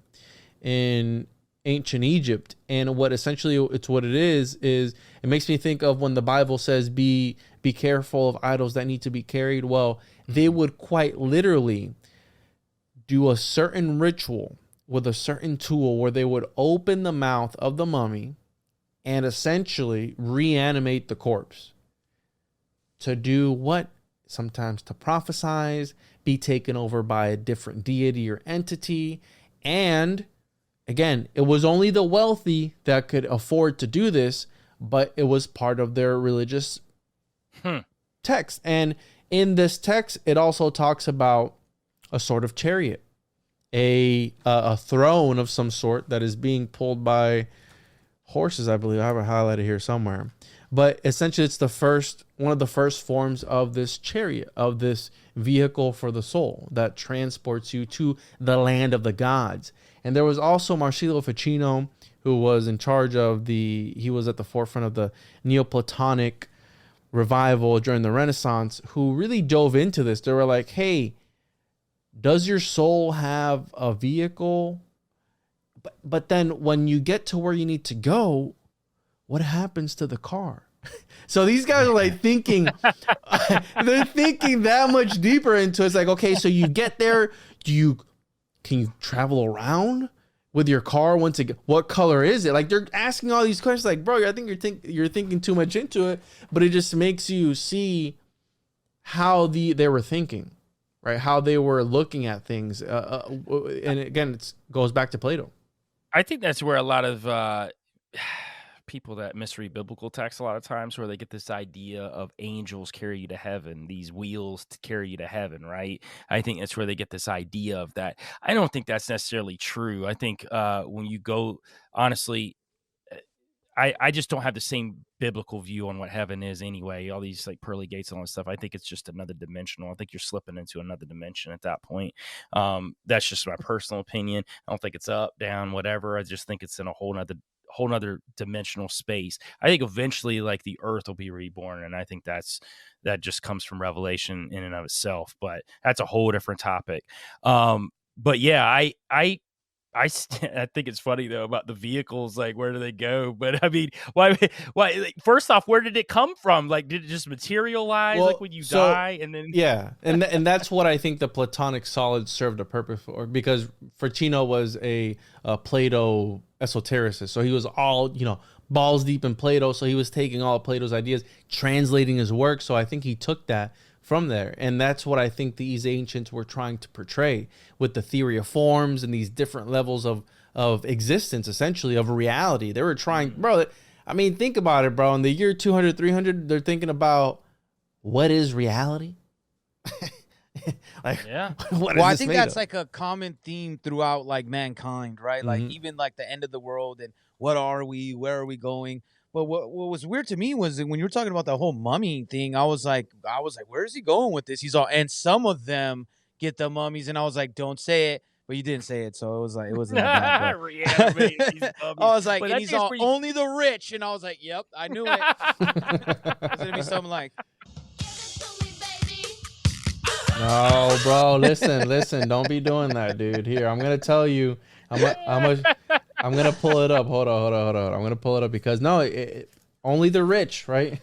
in ancient Egypt, and what essentially it is it makes me think of when the Bible says be careful of idols that need to be carried. Well, they would quite literally do a certain ritual with a certain tool where they would open the mouth of the mummy and essentially reanimate the corpse to do what? Sometimes to prophesize, be taken over by a different deity or entity. And again, it was only the wealthy that could afford to do this, but it was part of their religious text. And in this text, it also talks about a sort of chariot, a throne of some sort that is being pulled by horses, I believe. I have it highlighted here somewhere. But essentially, it's one of the first forms of this chariot, of this vehicle for the soul that transports you to the land of the gods. And there was also Marsilio Ficino, who was in charge of he was at the forefront of the Neoplatonic revival during the Renaissance, who really dove into this. They were like, hey, does your soul have a vehicle? But then when you get to where you need to go, what happens to the car? So these guys are like thinking, they're thinking that much deeper into it. It's like, okay, so you get there, can you travel around with your car once again? What color is it? Like, they're asking all these questions. Like, bro, I think you're thinking too much into it, but it just makes you see how they were thinking, right? How they were looking at things. And again, it goes back to Plato. I think that's where a lot of people that misread biblical texts a lot of times, where they get this idea of angels carry you to heaven, these wheels to carry you to heaven, right? I think that's where they get this idea of that. I don't think that's necessarily true. I think when you go, honestly, I just don't have the same biblical view on what heaven is anyway. All these like pearly gates and all this stuff. I think it's just another dimensional. I think you're slipping into another dimension at that point. That's just my personal opinion. I don't think it's up, down, whatever. I just think it's in a whole nother dimensional space. I think eventually like the earth will be reborn. And I think that just comes from revelation in and of itself, but that's a whole different topic. But yeah, I think it's funny though about the vehicles, like where do they go? But I mean, why? Like, first off, where did it come from? Like, did it just materialize like when you die, and then and that's what I think the Platonic solids served a purpose for, because Ficino was a Plato esotericist, so he was all balls deep in Plato. So he was taking all of Plato's ideas, translating his work. So I think he took that from there. And that's what I think these ancients were trying to portray with the theory of forms and these different levels of existence, essentially, of reality. They were trying, bro, I mean, think about it, bro. In the year 200, 300, they're thinking about what is reality? Like, yeah. Well, I think that's like a common theme throughout like mankind, right? Mm-hmm. Like even like the end of the world and what are we, where are we going? But what was weird to me was that when you were talking about the whole mummy thing, I was like, where is he going with this? He's all, and some of them get the mummies, and I was like, don't say it, but you didn't say it, so it wasn't that bad. I was like, and he's all, only the rich, and I was like, yep, I knew it. It's gonna be something like, no, bro, listen, don't be doing that, dude. Here, I'm gonna tell you, I'm gonna pull it up. Hold on. I'm gonna pull it up because only the rich, right?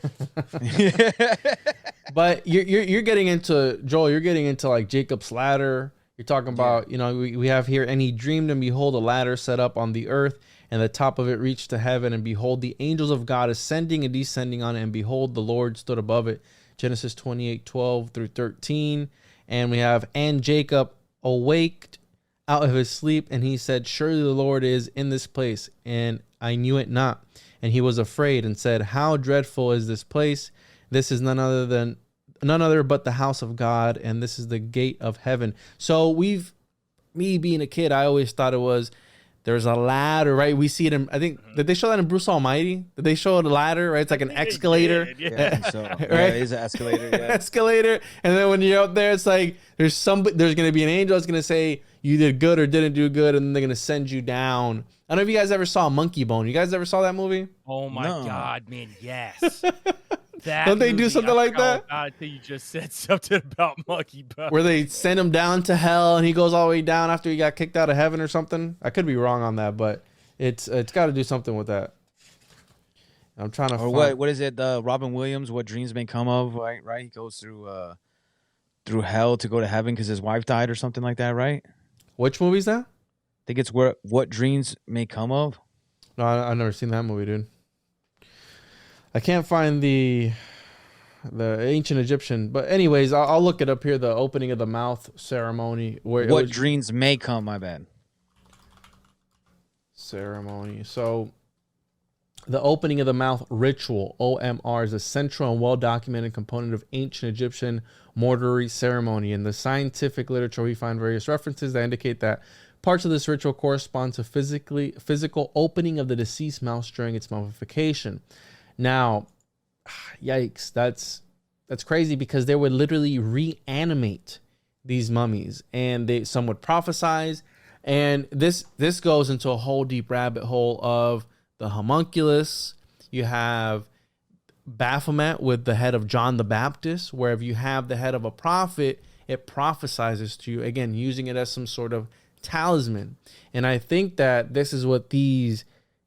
But you're getting into, Joel. You're getting into like Jacob's ladder. You're talking about, we have here, and he dreamed, and behold, a ladder set up on the earth, and the top of it reached to heaven, and behold, the angels of God ascending and descending on it, and behold, the Lord stood above it. Genesis 28:12 through 13. And we have, and Jacob awaked out of his sleep, and he said, surely the Lord is in this place, and I knew it not. And he was afraid and said, how dreadful is this place? This is none other but the house of God, and this is the gate of heaven. So me being a kid, I always thought it was, there's a ladder, right? We see it in, I think, did they show that in Bruce Almighty? Did they show the ladder, right? It's like an escalator. Yeah, so Right? yeah, it is an escalator. Yeah. Escalator. And then when you're up there, it's like, there's going to be an angel that's going to say you did good or didn't do good, and then they're going to send you down. I don't know if you guys ever saw Monkey Bone. You guys ever saw that movie? Oh my God, man, yes. That Don't they do movie, something I like forgot that? about it till you just said something about Monkey Bone. Where they send him down to hell, and he goes all the way down after he got kicked out of heaven or something. I could be wrong on that, but it's got to do something with that. I'm trying to Or what is it? Robin Williams, What Dreams May Come Of, right? He goes through hell to go to heaven because his wife died or something like that, right? Which movie is that? I think it's What Dreams May Come Of. No, I've never seen that movie, dude. I can't find the ancient Egyptian, but anyways, I'll look it up here. The opening of the mouth ceremony. What dreams may come? My bad. Ceremony. So, the opening of the mouth ritual (OMR) is a central and well-documented component of ancient Egyptian mortuary ceremony. In the scientific literature, we find various references that indicate that parts of this ritual correspond to physical opening of the deceased mouth during its mummification. Now, yikes, that's crazy, because they would literally reanimate these mummies, and some would prophesize, and this goes into a whole deep rabbit hole of the homunculus. You have Baphomet with the head of John the Baptist, where if you have the head of a prophet, it prophesizes to you, again, using it as some sort of talisman. And I think that this is what these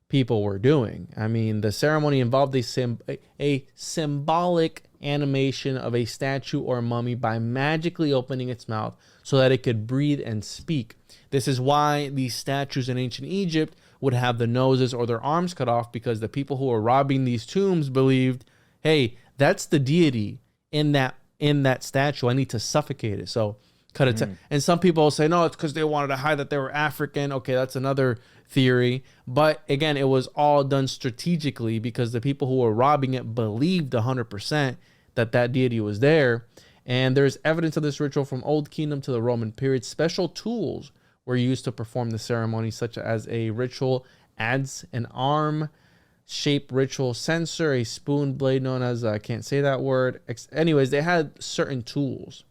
people were doing. I mean, the ceremony involved a symbolic animation of a statue or mummy by magically opening its mouth so that it could breathe and speak. This is why these statues in ancient Egypt would have the noses or their arms cut off, because the people who were robbing these tombs believed, hey, that's the deity in that statue. I need to suffocate it. So cut it. And some people will say, no, it's because they wanted to hide that they were African. Okay, that's another theory. But again, it was all done strategically, because the people who were robbing it believed 100% that deity was there. And there's evidence of this ritual from Old Kingdom to the Roman period. Special tools were used to perform the ceremony, such as a ritual adze, an arm-shaped ritual censer, a spoon blade known as, I can't say that word. Anyways, they had certain tools.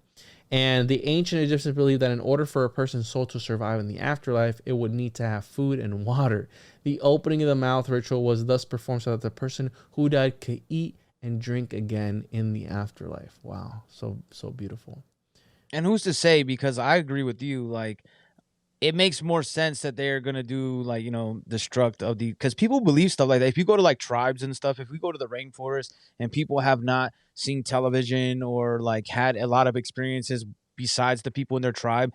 And the ancient Egyptians believed that in order for a person's soul to survive in the afterlife, it would need to have food and water. The opening of the mouth ritual was thus performed so that the person who died could eat and drink again in the afterlife. Wow, so beautiful. And who's to say? Because I agree with you. Like, it makes more sense that they're gonna do, like, destruct of because people believe stuff like that. If you go to like tribes and stuff, if we go to the rainforest and people have not seen television or like had a lot of experiences besides the people in their tribe,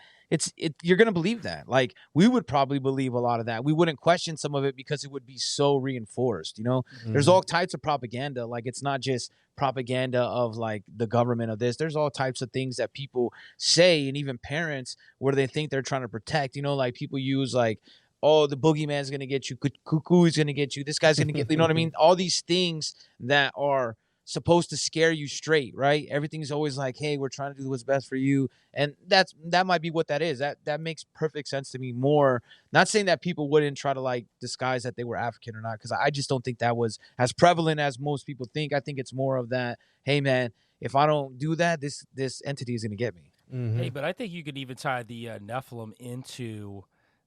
you're gonna believe that. Like, we would probably believe a lot of that. We wouldn't question some of it because it would be so reinforced. There's all types of propaganda. Like, it's not just propaganda of like the government of this. There's all types of things that people say, and even parents, where they think they're trying to protect. Like people use like, oh, the boogeyman's gonna get you, cuckoo is gonna get you, this guy's gonna get, you know what I mean? All these things that are supposed to scare you straight, right? Everything's always like, hey, we're trying to do what's best for you. And that might be what that is. That makes perfect sense to me. More, not saying that people wouldn't try to like disguise that they were African or not, because I just don't think that was as prevalent as most people think. I think it's more of that, hey man, if I don't do that, this entity is gonna get me. Mm-hmm. Hey, but I think you could even tie the Nephilim into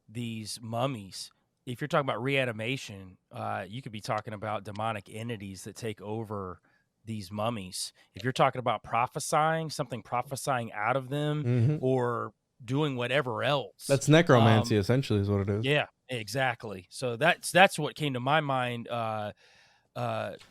these mummies. If you're talking about reanimation, you could be talking about demonic entities that take over these mummies. If you're talking about prophesying out of them, or doing whatever else, that's necromancy, essentially, is what it is. Yeah, exactly. So that's what came to my mind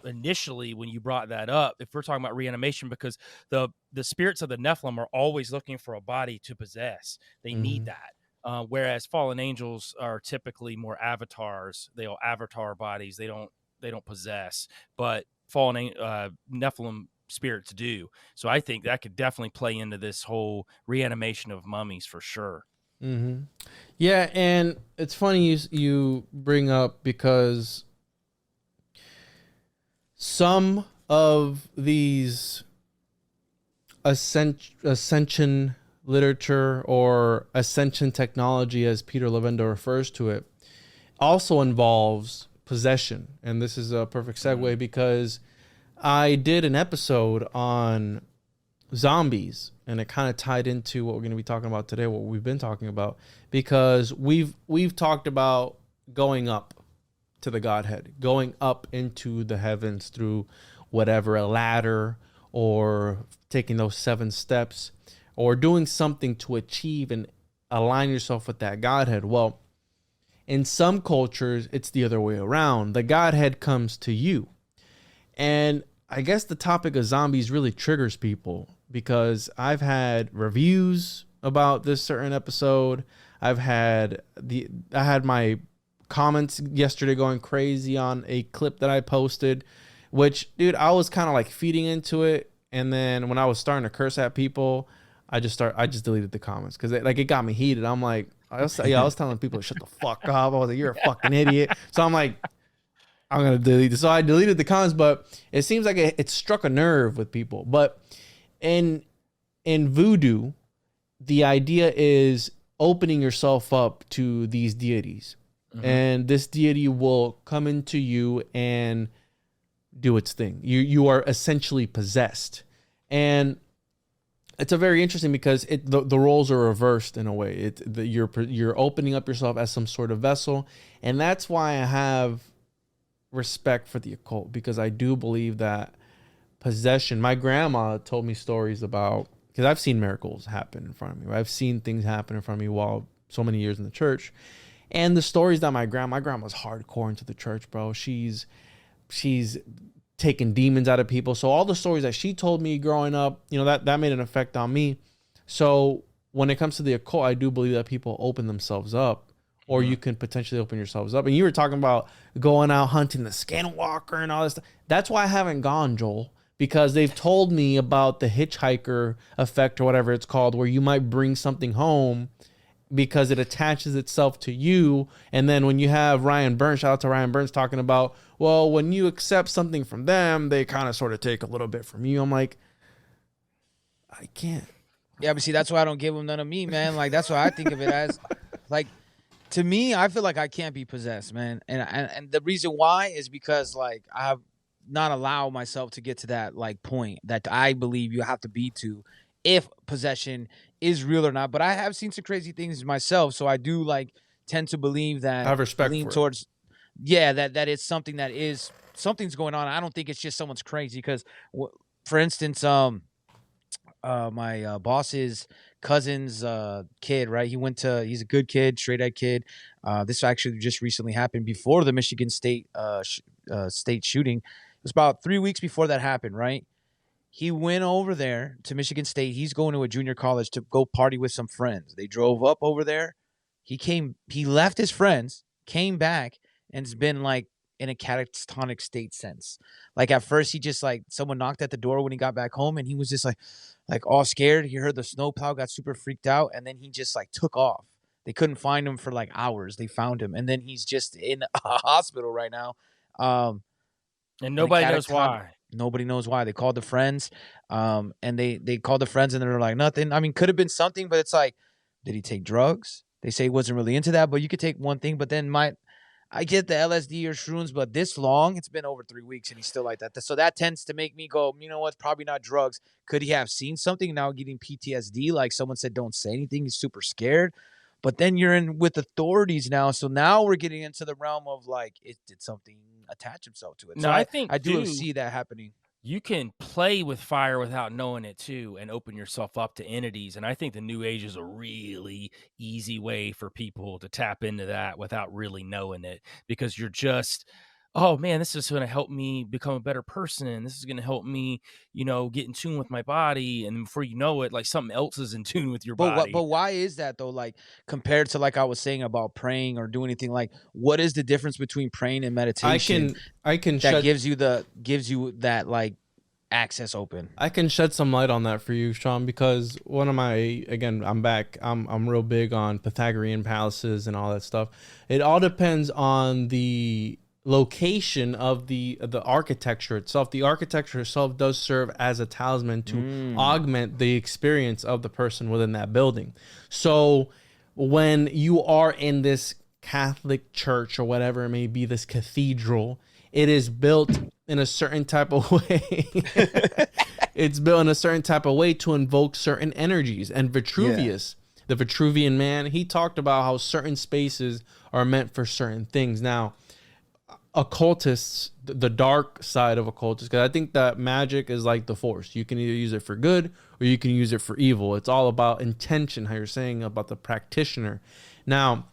initially when you brought that up. If we're talking about reanimation, because the spirits of the Nephilim are always looking for a body to possess. They need that. Whereas fallen angels are typically more avatars. They'll avatar bodies. They don't possess, but Nephilim spirits do. So I think that could definitely play into this whole reanimation of mummies for sure. Mm-hmm. Yeah, and it's funny you bring up, because some of these ascension literature, or ascension technology as Peter Levenda refers to it, also involves possession. And this is a perfect segue, because I did an episode on zombies, and it kind of tied into what we're going to be talking about today, what we've been talking about, because we've talked about going up to the Godhead, going up into the heavens through whatever, a ladder, or taking those 7 steps, or doing something to achieve and align yourself with that Godhead. Well, in some cultures, it's the other way around. The Godhead comes to you. And I guess the topic of zombies really triggers people, because I've had reviews about this certain episode. I had my comments yesterday going crazy on a clip that I posted, which, dude, I was kind of like feeding into it. And then when I was starting to curse at people, I just deleted the comments, because it got me heated. I'm like, I was telling people to shut the fuck up. I was like, you're a fucking idiot. So I'm like, I'm going to delete this. So I deleted the comments, but it seems like it struck a nerve with people. But in voodoo, the idea is opening yourself up to these deities. Mm-hmm. And this deity will come into you and do its thing. You are essentially possessed. And it's a very interesting, because the roles are reversed in a way. You're opening up yourself as some sort of vessel. And that's why I have respect for the occult, because I do believe that possession, my grandma told me stories about, because I've seen miracles happen in front of me. I've seen things happen in front of me while so many years in the church. And the stories that my grandma's hardcore into the church, bro. She's taking demons out of people. So all the stories that she told me growing up, that made an effect on me. So when it comes to the occult, I do believe that people open themselves up, or you can potentially open yourselves up. And you were talking about going out hunting the skinwalker and all this stuff. That's why I haven't gone, Joel, because they've told me about the hitchhiker effect, or whatever it's called, where you might bring something home because it attaches itself to you. And then when you have Ryan Burns, shout out to Ryan Burns, talking about, well, when you accept something from them, they kind of sort of take a little bit from you. I'm like, I can't. Yeah, but see, that's why I don't give them none of me, man. Like, that's why I think of it as, like, to me, I feel like I can't be possessed, man. And the reason why is because, like, I have not allowed myself to get to that, like, point that I believe you have to be to, if possession is real or not. But I have seen some crazy things myself, so I do, like, tend to believe that. I have respect lean for towards, yeah, that it's something that is, something's going on. I don't think it's just someone's crazy, because, for instance, my boss's cousin's kid, right? He's a good kid, straight-eyed kid. This actually just recently happened before the Michigan State state shooting. It was about 3 weeks before that happened, right? He went over there to Michigan State. He's going to a junior college to go party with some friends. They drove up over there. He left his friends, came back, and it's been like in a catatonic state since. Like, at first, he just, like, someone knocked at the door when he got back home, and he was just like all scared. He heard the snowplow, got super freaked out, and then he just, like, took off. They couldn't find him for, like, hours. They found him, and then he's just in a hospital right now. And nobody knows why. Nobody knows why. They called the friends, and they called the friends, and they're like, nothing. I mean, could have been something, but it's like, did he take drugs? They say he wasn't really into that, but you could take one thing, but then I get the LSD or shrooms, but this long, it's been over 3 weeks, and he's still like that. So that tends to make me go, you know what, probably not drugs. Could he have seen something, now getting PTSD? Like, someone said, don't say anything. He's super scared. But then you're in with authorities now. So now we're getting into the realm of, like, did something attach himself to it? No, so I think I do see that happening. You can play with fire without knowing it too, and open yourself up to entities. And I think the New Age is a really easy way for people to tap into that without really knowing it, because you're just oh man, this is going to help me become a better person. This is going to help me, get in tune with my body. And before you know it, like something else is in tune with your body. But why is that though? Like compared to like I was saying about praying or doing anything, like what is the difference between praying and meditation I can that gives you that like access open? I can shed some light on that for you, Sean, because I'm back. I'm real big on Pythagorean palaces and all that stuff. It all depends on the location of the architecture itself. The architecture itself does serve as a talisman to augment the experience of the person within that building. So when you are in this Catholic church or whatever it may be, this cathedral, it is built in a certain type of way. It's built in a certain type of way to invoke certain energies. And Vitruvius, the Vitruvian man, he talked about how certain spaces are meant for certain things. Now, occultists, the dark side of occultists, because I think that magic is like the force. You can either use it for good or you can use it for evil. It's all about intention, how you're saying about the practitioner. Now,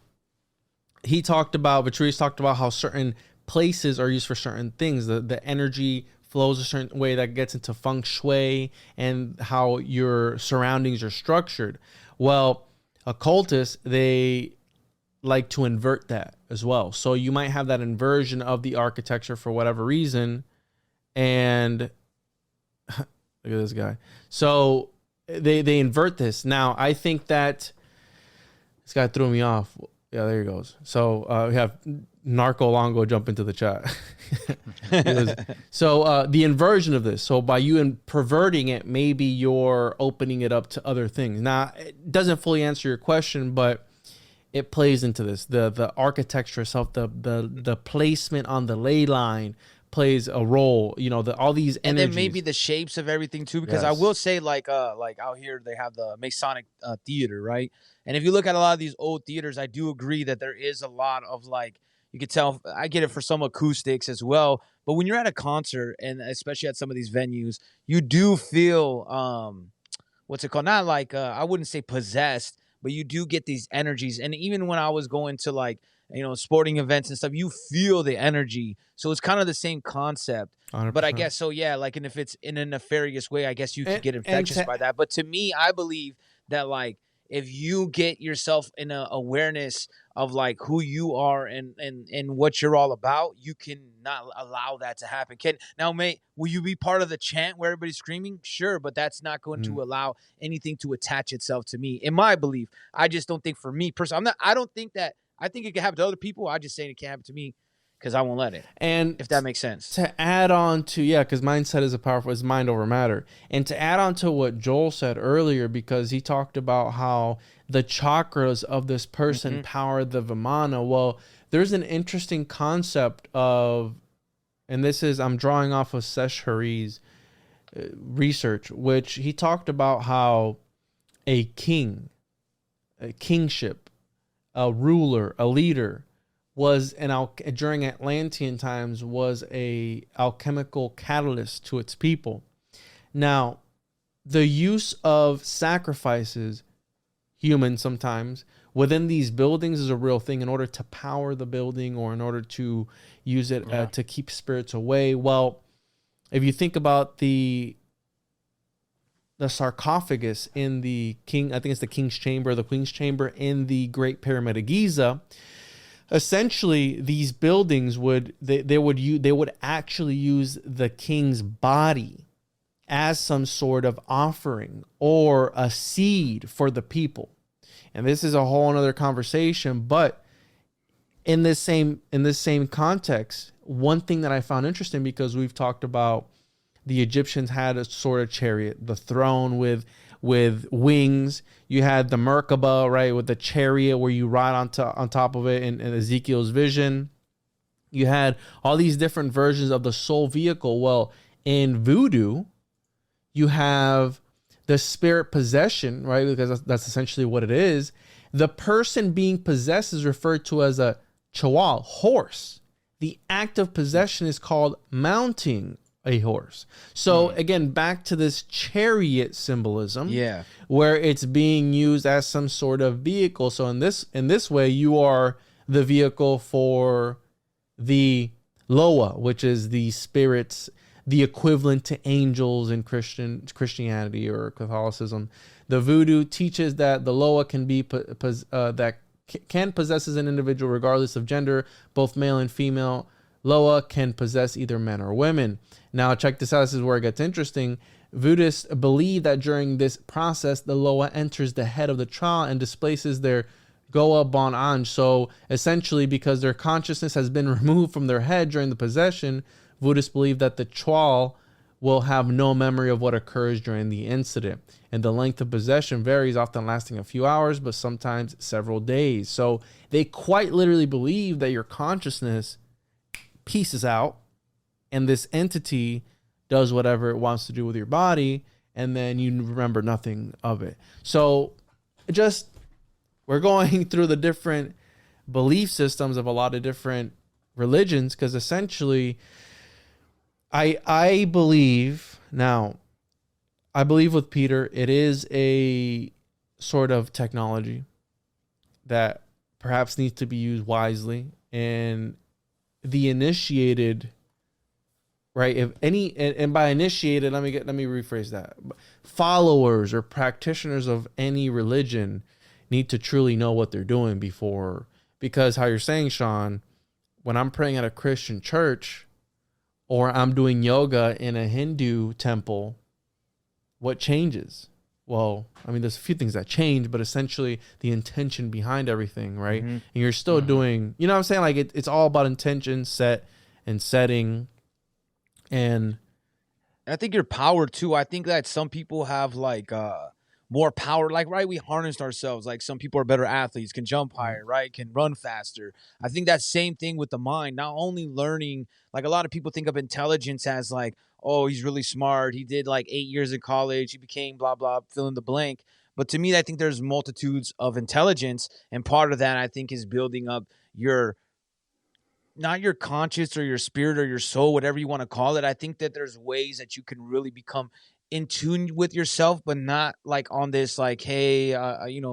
Vitruvius talked about how certain places are used for certain things. The energy flows a certain way that gets into feng shui and how your surroundings are structured. Well, occultists, they like to invert that as well. So you might have that inversion of the architecture for whatever reason. And look at this guy. So they invert this. Now, I think that this guy threw me off. Yeah, there he goes. So we have Narco Longo jump into the chat. The inversion of this. So by you perverting it, maybe you're opening it up to other things. Now, it doesn't fully answer your question, but it plays into this. The architecture itself, the placement on the ley line plays a role. All these energies. And then maybe the shapes of everything too, because I will say like out here they have the Masonic theater, right? And if you look at a lot of these old theaters, I do agree that there is a lot of like, you could tell, I get it for some acoustics as well. But when you're at a concert, and especially at some of these venues, you do feel, what's it called? Not like, I wouldn't say possessed, but you do get these energies. And even when I was going to like, sporting events and stuff, you feel the energy. So it's kind of the same concept. 100%. But I guess, so yeah, like, and if it's in a nefarious way, I guess you could get infectious by that. But to me, I believe that like, if you get yourself in a awareness of like who you are and what you're all about, you can not allow that to happen. Will you be part of the chant where everybody's screaming? Sure, but that's not going to allow anything to attach itself to me. In my belief, I just don't think for me personally, I think it can happen to other people. I just say it can't happen to me because I won't let it. And if that makes sense. To add on to, because mindset is mind over matter. And to add on to what Joel said earlier, because he talked about how the chakras of this person power the vimana. Well, there's an interesting concept of, and I'm drawing off of Sesh Hari's research, which he talked about how a kingship, a ruler, a leader, during Atlantean times was a alchemical catalyst to its people. Now, the use of sacrifices, human sometimes, within these buildings is a real thing in order to power the building or in order to use it to keep spirits away. Well, if you think about the sarcophagus in the I think it's the King's Chamber, the Queen's Chamber in the Great Pyramid of Giza, essentially these buildings would actually use the king's body as some sort of offering or a seed for the people. And this is a whole another conversation, but in this same context, one thing that I found interesting, because we've talked about the Egyptians had a sort of chariot, the throne with wings. You had the Merkaba, right, with the chariot where you ride on top of it in Ezekiel's vision. You had all these different versions of the soul vehicle. Well, in Voodoo, you have the spirit possession, right, because that's essentially what it is. The person being possessed is referred to as a chawal, horse. The act of possession is called mounting a horse. So again, back to this chariot symbolism, where it's being used as some sort of vehicle. So in this way, you are the vehicle for the Loa, which is the spirits, the equivalent to angels in Christianity or Catholicism. The Voodoo teaches that the Loa can be can possess an individual regardless of gender, both male and female. Loa can possess either men or women. Now, check this out. This is where it gets interesting. Buddhists believe that during this process, the Loa enters the head of the child and displaces their Goa Bon Anj. So essentially, because their consciousness has been removed from their head during the possession, Buddhists believe that the Chwal will have no memory of what occurs during the incident. And the length of possession varies, often lasting a few hours, but sometimes several days. So they quite literally believe that your consciousness pieces out and this entity does whatever it wants to do with your body, and then you remember nothing of it. So just, we're going through the different belief systems of a lot of different religions, because essentially I believe with Peter, it is a sort of technology that perhaps needs to be used wisely, and the initiated, right? If any, and by initiated, let me rephrase that. Followers or practitioners of any religion need to truly know what they're doing before, because how you're saying, Sean, when I'm praying at a Christian church or I'm doing yoga in a Hindu temple, what changes? Well, I mean, there's a few things that change, but essentially the intention behind everything, right? Mm-hmm. And you're still doing, you know what I'm saying? Like it's all about intention, set and setting. And I think your power too. I think that some people have like more power. Like, right, we harnessed ourselves. Like, some people are better athletes, can jump higher, right, can run faster. I think that same thing with the mind. Not only learning, like a lot of people think of intelligence as like, oh, he's really smart, he did like 8 years in college, he became blah blah, fill in the blank. But to me, I think there's multitudes of intelligence, and part of that, I think, is building up your, not your conscience or your spirit or your soul, whatever you want to call it. I think that there's ways that you can really become in tune with yourself, but not like on this, like, hey,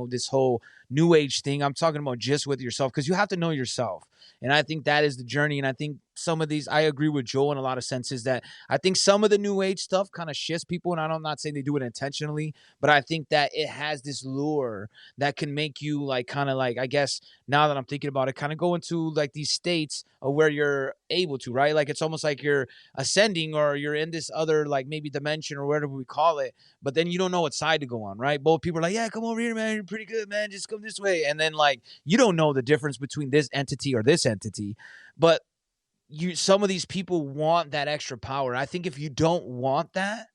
this whole new age thing. I'm talking about just with yourself, because you have to know yourself. And I think that is the journey. And I think some of these, I agree with Joel in a lot of senses, that I think some of the new age stuff kind of shifts people. And I'm not saying they do it intentionally, but I think that it has this lure that can make you like, kind of like, I guess now that I'm thinking about it, kind of go into like these states of where you're able to, right? Like, it's almost like you're ascending, or you're in this other, like, maybe dimension or whatever we call it, but then you don't know what side to go on, right? Both people are like, yeah, come over here, man, you're pretty good, man, just come this way. And then like, you don't know the difference between this entity or this entity, but some of these people want that extra power. I think if you don't want that,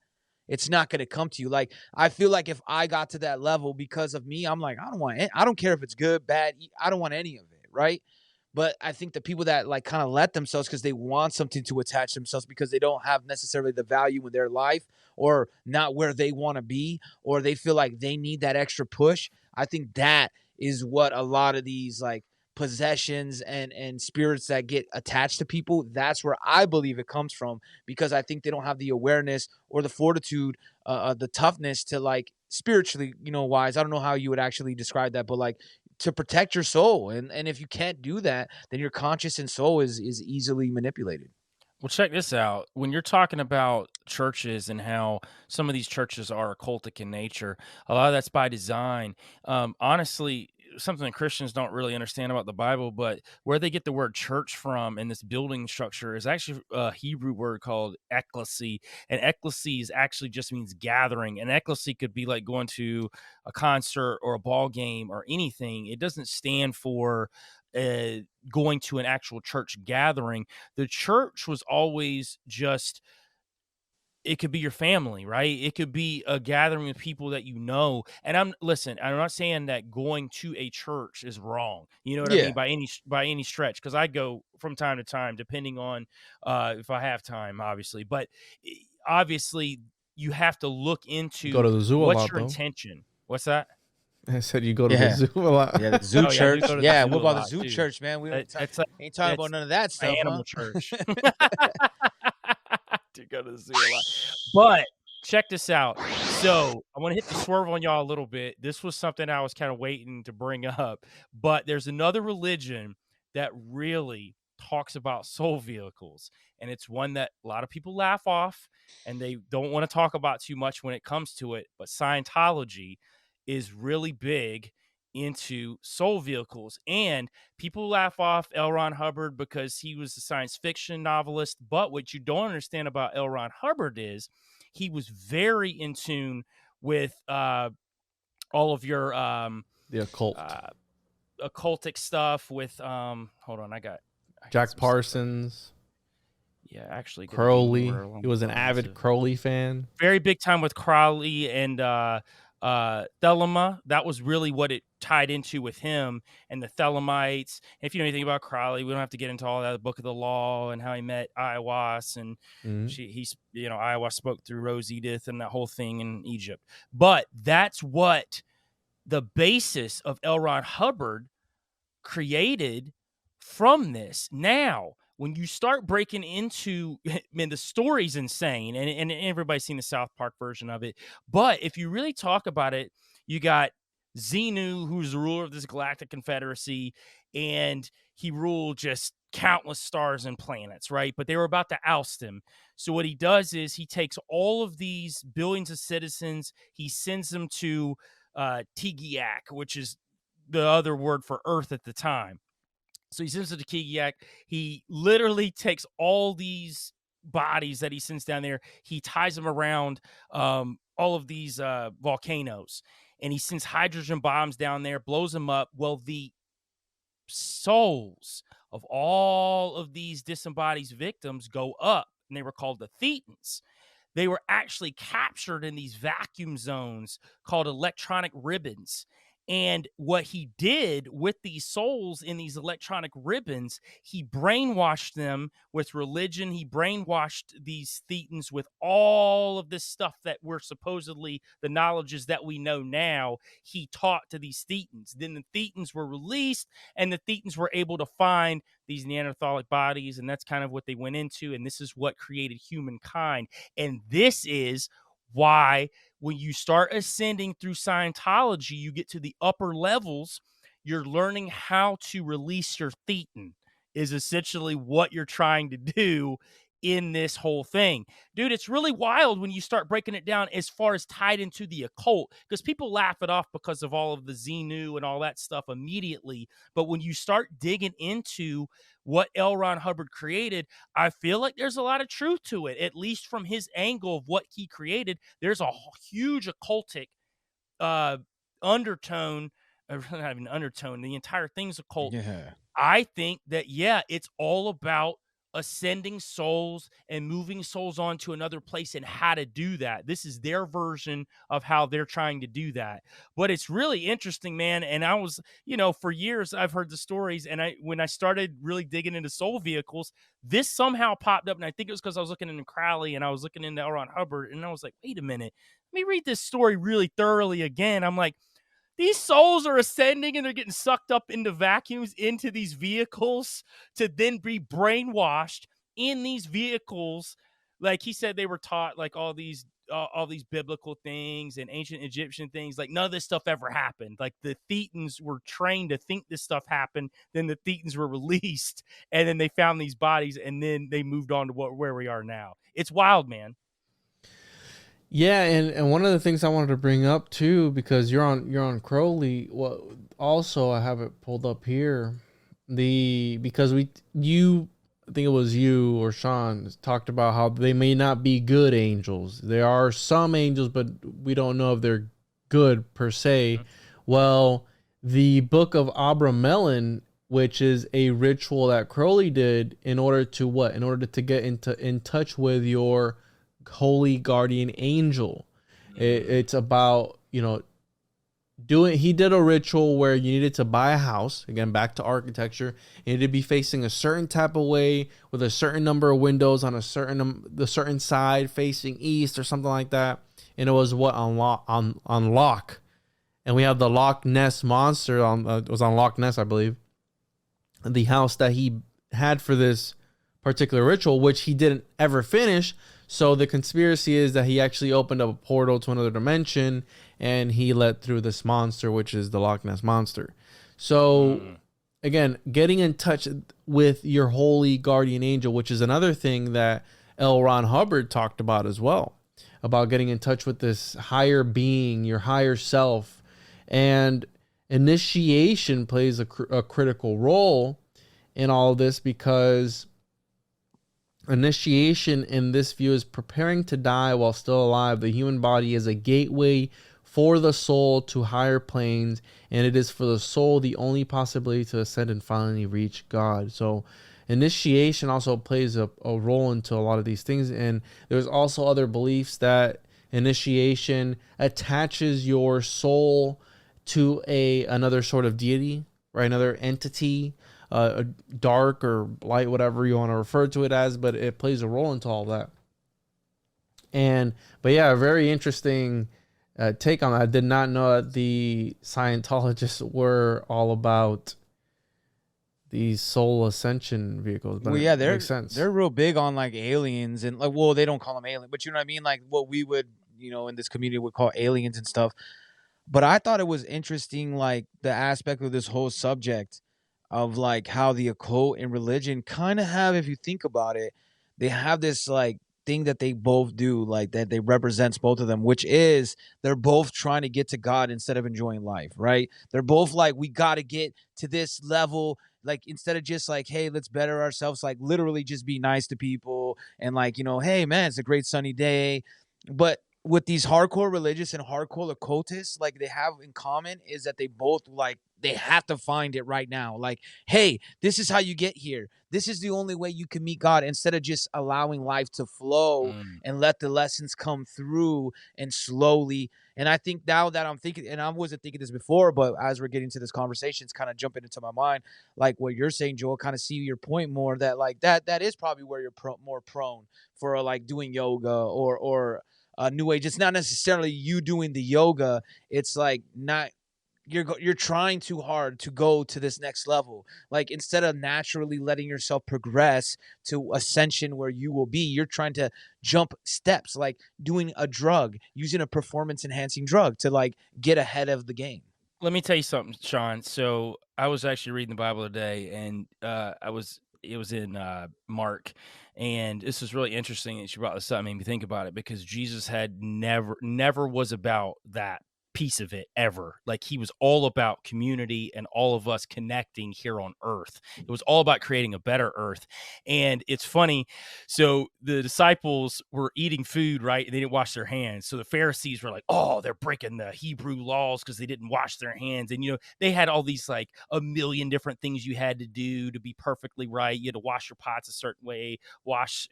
it's not going to come to you. Like, I feel like if I got to that level because of me, I'm like, I don't care if it's good, bad, I don't want any of it, right? But I think the people that like kind of let themselves because they want something to attach themselves, because they don't have necessarily the value in their life, or not where they want to be, or they feel like they need that extra push. I think that is what a lot of these like possessions and spirits that get attached to people, that's where I believe it comes from, because I think they don't have the awareness or the fortitude, the toughness to, like, spiritually, wise. I don't know how you would actually describe that, but like, to protect your soul. And if you can't do that, then your conscience and soul is easily manipulated. Well, check this out. When you're talking about churches and how some of these churches are occultic in nature, a lot of that's by design. Honestly, something that Christians don't really understand about the Bible, but where they get the word church from and this building structure is actually a Hebrew word called ecclesia. And ecclesia actually just means gathering. And ecclesia could be like going to a concert or a ball game or anything. It doesn't stand for going to an actual church gathering. The church was always just, it could be your family, right? It could be a gathering of people that you know. And I'm not saying that going to a church is wrong. You know what I mean? By any stretch, because I go from time to time, depending on if I have time, obviously. But obviously, you have to look into go to the zoo what's your intention. What's that? I said you go to the zoo a lot. Yeah, the zoo church. Yeah, what about the zoo church, man? We ain't talking about none of that stuff. Animal church. To go to the zoo a lot. But check this out. So I want to hit the swerve on y'all a little bit. This was something I was kind of waiting to bring up. But there's another religion that really talks about soul vehicles, and it's one that a lot of people laugh off and they don't want to talk about too much when it comes to it. But Scientology is really big into soul vehicles, and people laugh off L. Ron Hubbard because he was a science fiction novelist. But what you don't understand about L. Ron Hubbard is he was very in tune with all of your The occult. occultic stuff with hold on, I got Jack some Parsons. stuff. Yeah, actually Crowley. He was an avid Crowley fan. Very big time with Crowley and Thelema. That was really what it tied into with him and the Thelemites. If you know anything about Crowley, we don't have to get into all that, the Book of the Law and how he met Aiwass, and Aiwass spoke through Rose Edith and that whole thing in Egypt. But that's what the basis of L. Ron Hubbard created from this. Now, when you start breaking into, the story's insane, and everybody's seen the South Park version of it. But if you really talk about it, you got Xenu, who's the ruler of this galactic confederacy, and he ruled just countless stars and planets, right? But they were about to oust him. So what he does is he takes all of these billions of citizens, he sends them to Tigiak, which is the other word for Earth at the time. So he sends it to Tigiak. He literally takes all these bodies that he sends down there. He ties them around all of these volcanoes, and he sends hydrogen bombs down there, blows them up. Well, the souls of all of these disembodied victims go up, and they were called the thetans. They were actually captured in these vacuum zones called electronic ribbons. And what he did with these souls in these electronic ribbons, he brainwashed them with religion. He brainwashed these thetans with all of this stuff that we're supposedly the knowledges that we know now. He taught to these thetans. Then the thetans were released, and the thetans were able to find these Neanderthalic bodies, and that's kind of what they went into. And this is what created humankind. And this is why when you start ascending through Scientology, you get to the upper levels, you're learning how to release your thetan, is essentially what you're trying to do in this whole thing. Dude, it's really wild when you start breaking it down as far as tied into the occult, because people laugh it off because of all of the Xenu and all that stuff immediately. But when you start digging into what L. Ron Hubbard created, I feel like there's a lot of truth to it, at least from his angle of what he created. There's a huge occultic undertone, not even undertone, the entire thing's occult. Yeah. I think that, it's all about ascending souls and moving souls on to another place and how to do that. This is their version of how they're trying to do that. But it's really interesting, man. And I was, for years I've heard the stories, and when I started really digging into soul vehicles, this somehow popped up, and I think it was because I was looking into Crowley and I was looking into L. Ron Hubbard, and I was like, wait a minute, let me read this story really thoroughly again. I'm like, these souls are ascending and they're getting sucked up into vacuums into these vehicles to then be brainwashed in these vehicles. Like he said, they were taught like all these biblical things and ancient Egyptian things. Like none of this stuff ever happened. Like the thetans were trained to think this stuff happened. Then the thetans were released, and then they found these bodies, and then they moved on to where we are now. It's wild, man. Yeah, and one of the things I wanted to bring up too, because you're on Crowley. Well, also I have it pulled up here. I think it was you or Sean talked about how they may not be good angels. There are some angels, but we don't know if they're good per se. Mm-hmm. Well, the Book of Abramelin, which is a ritual that Crowley did in order to what? In order to get in touch with your holy guardian angel. It's about, he did a ritual where you needed to buy a house, again back to architecture. It needed to be facing a certain type of way with a certain number of windows on the certain side facing east or something like that. And it was on Loch, and we have the Loch Ness monster it was on Loch Ness, I believe, the house that he had for this particular ritual, which he didn't ever finish. So the conspiracy is that he actually opened up a portal to another dimension and he let through this monster, which is the Loch Ness monster. So again, getting in touch with your holy guardian angel, which is another thing that L. Ron Hubbard talked about as well, about getting in touch with this higher being, your higher self. And initiation plays a critical role in all of this, because initiation in this view is preparing to die while still alive. The human body is a gateway for the soul to higher planes, and it is for the soul the only possibility to ascend and finally reach God. So initiation also plays a role into a lot of these things. And there's also other beliefs that initiation attaches your soul to another sort of deity, right? Another entity, a dark or light, whatever you want to refer to it as, but it plays a role into all that. But yeah, a very interesting take on that. I did not know that the Scientologists were all about these soul ascension vehicles. But well, yeah, makes sense. They're real big on like aliens and like, well, they don't call them aliens, but you know what I mean? Like what we would, in this community would call aliens and stuff. But I thought it was interesting, like the aspect of this whole subject of like how the occult and religion kind of have, if you think about it, they have this like thing that they both do, like that they represents both of them, which is they're both trying to get to God instead of enjoying life, right? They're both like, we got to get to this level, like instead of just like, hey, let's better ourselves, like literally just be nice to people and like, hey man, it's a great sunny day. But with these hardcore religious and hardcore occultists, like they have in common is that they both like, they have to find it right now. Like, hey, this is how you get here. This is the only way you can meet God, instead of just allowing life to flow and let the lessons come through and slowly. And I think now that I'm thinking, and I wasn't thinking this before, but as we're getting to this conversation, it's kind of jumping into my mind, like what you're saying, Joel, kind of see your point more, that like that is probably where you're more prone for like doing yoga or new age. It's not necessarily you doing the yoga. It's like not, you're trying too hard to go to this next level. Like instead of naturally letting yourself progress to ascension where you will be, you're trying to jump steps, like doing a drug, using a performance enhancing drug to like get ahead of the game. Let me tell you something, Sean. So I was actually reading the Bible today, and it was in Mark, and this is really interesting that you brought this up. It made me think about it, because Jesus had never was about that piece of it ever. Like he was all about community and all of us connecting here on earth. It was all about creating a better earth. And it's funny. So the disciples were eating food, right? And they didn't wash their hands. So the Pharisees were like, oh, they're breaking the Hebrew laws because they didn't wash their hands. And, they had all these like a million different things you had to do to be perfectly right. You had to wash your pots a certain way, wash,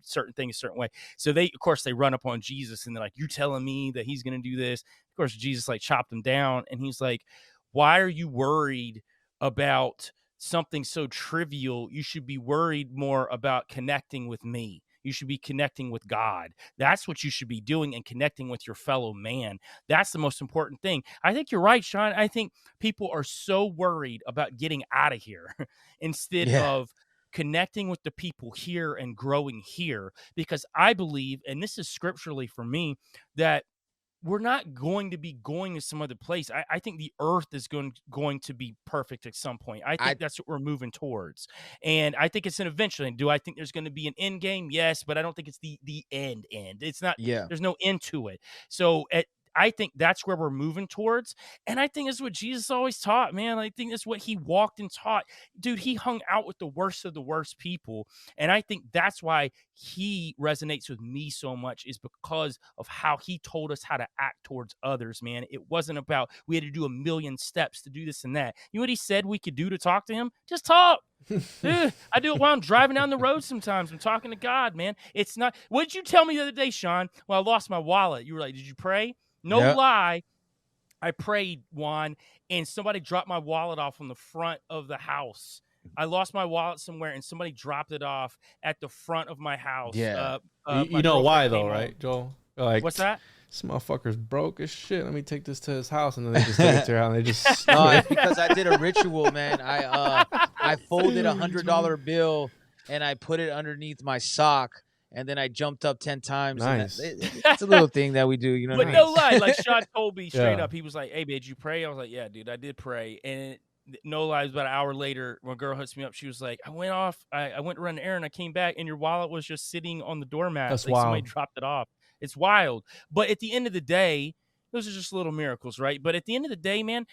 certain things a certain way. So they run up on Jesus and they're like, you're telling me that he's going to do this? Of course, Jesus like chopped them down, and he's like, why are you worried about something so trivial? You should be worried more about connecting with me. You should be connecting with God. That's what you should be doing, and connecting with your fellow man. That's the most important thing. I think you're right, Sean. I think people are so worried about getting out of here instead of connecting with the people here and growing here, because I believe, and this is scripturally for me, that we're not going to be going to some other place. I think the earth is going to be perfect at some point. I think that's what we're moving towards. And I think it's an eventually. Do I think there's going to be an end game? Yes, but I don't think it's the end. It's not, there's no end to it. So I think that's where we're moving towards. And I think that's what Jesus always taught, man. I think that's what he walked and taught. Dude, he hung out with the worst of the worst people. And I think that's why he resonates with me so much, is because of how he told us how to act towards others, man. It wasn't about we had to do a million steps to do this and that. You know what he said we could do to talk to him? Just talk. Dude, I do it while I'm driving down the road sometimes. I'm talking to God, man. It's not. What did you tell me the other day, Sean? Well, I lost my wallet. You were like, did you pray? No lie, I prayed, Juan, and somebody dropped my wallet off on the front of the house. I lost my wallet somewhere, and somebody dropped it off at the front of my house. Yeah. You know why, though, right, Joel? Like, what's that? This motherfucker's broke as shit. Let me take this to his house, and then they just take it to her house, and they just... No, it's because I did a ritual, man. I folded $100 bill, and I put it underneath my sock. And then I jumped up 10 times. Nice. It's a little thing that we do, But no lie, like Sean told me straight up. He was like, hey, did you pray? I was like, yeah, dude, I did pray. And no lies, about an hour later, when a girl hooks me up, she was like, I went to run an errand, I came back, and your wallet was just sitting on the doormat. That's like somebody wild. dropped it off. It's wild. But at the end of the day, those are just little miracles, right? But at the end of the day, man,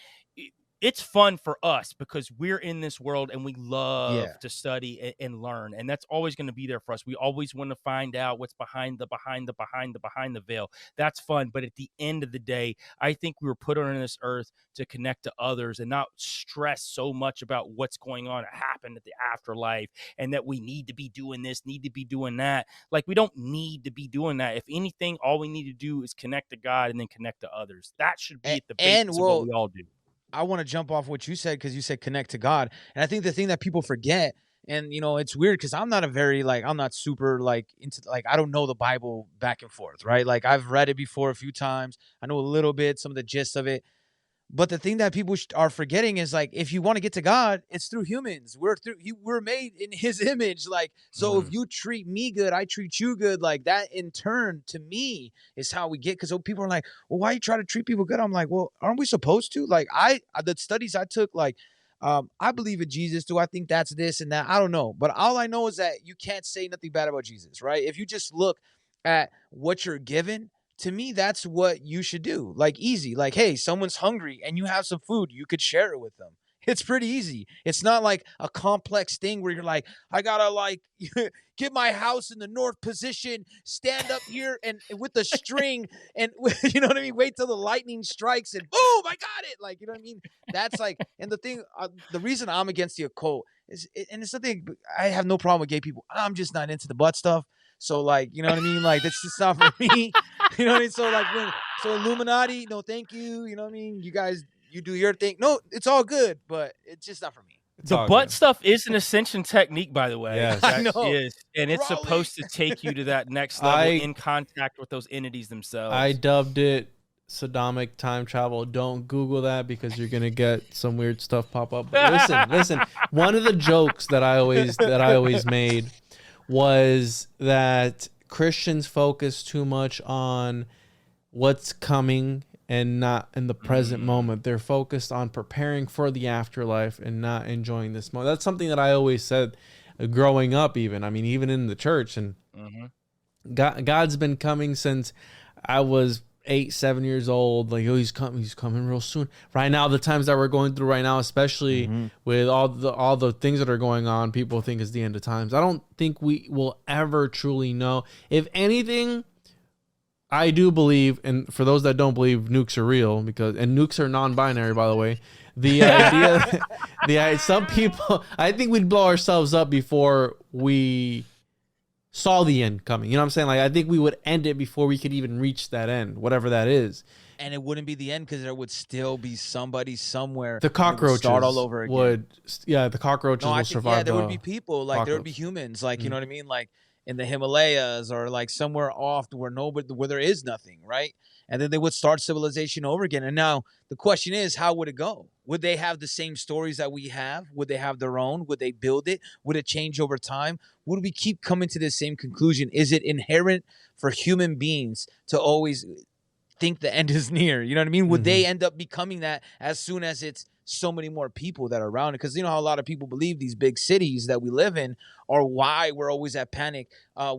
it's fun for us because we're in this world and we love to study and learn. And that's always going to be there for us. We always want to find out what's behind the veil. That's fun. But at the end of the day, I think we were put on this earth to connect to others and not stress so much about what's going on, happen at the afterlife, and that we need to be doing this, need to be doing that. Like, we don't need to be doing that. If anything, all we need to do is connect to God and then connect to others. That should be at the basis of what we all do. I want to jump off what you said, because you said connect to God. And I think the thing that people forget, and, you know, it's weird because I'm not I'm not super into, I don't know the Bible back and forth, right? Like, I've read it before a few times. I know a little bit, some of the gist of it. But the thing that people are forgetting is, like, if you want to get to God, it's through humans. We're made in His image. Like, so if you treat me good, I treat you good. Like, that in turn, to me, is how we get. Because people are like, well, why you try to treat people good? I'm like, well, aren't we supposed to? Like, the studies I took, I believe in Jesus. Do I think that's this and that? I don't know. But all I know is that you can't say nothing bad about Jesus, right? If you just look at what you're given, to me, that's what you should do. Like, easy. Like, hey, someone's hungry and you have some food, you could share it with them. It's pretty easy. It's not like a complex thing where you're like, I gotta get my house in the north position, stand up here and with the string, and you know what I mean? Wait till the lightning strikes and boom, I got it. Like, you know what I mean? That's and the thing, the reason I'm against the occult is, and it's something, I have no problem with gay people. I'm just not into the butt stuff. So, you know what I mean? Like, that's just not for me. You know what I mean? So, Illuminati, no, thank you. You know what I mean? You guys, you do your thing. No, it's all good, but it's just not for me. The butt stuff is an Ascension technique, by the way. Yes. I know. And it's supposed to take you to that next level in contact with those entities themselves. I dubbed it Sodomic time travel. Don't Google that, because you're gonna get some weird stuff pop up. But listen. One of the jokes that I always made was that Christians focus too much on what's coming and not in the present moment. They're focused on preparing for the afterlife and not enjoying this moment. That's something that I always said growing up, even in the church. And God's been coming since I was 8-7 years old. Like, oh, he's coming real soon. Right now, the times that we're going through right now, especially with all the things that are going on, people think it's the end of times. I don't think we will ever truly know. If anything, I do believe, and for those that don't believe, nukes are real, and nukes are non-binary, by the way. The idea, some people, I think we'd blow ourselves up before we saw the end coming. You know what I'm saying? Like, I think we would end it before we could even reach that end, whatever that is. And it wouldn't be the end, because there would still be somebody somewhere. The cockroaches start all over again. The cockroaches will survive. Yeah, there would be people. Like, there would be humans. Like, you know what I mean? Like, in the Himalayas, or like somewhere off where there is nothing, right? And then they would start civilization over again. And now the question is, how would it go? Would they have the same stories that we have? Would they have their own? Would they build it? Would it change over time? Would we keep coming to the same conclusion? Is it inherent for human beings to always think the end is near? You know what I mean? Would they end up becoming that as soon as it's so many more people that are around it? Because you know how a lot of people believe these big cities that we live in are why we're always at panic.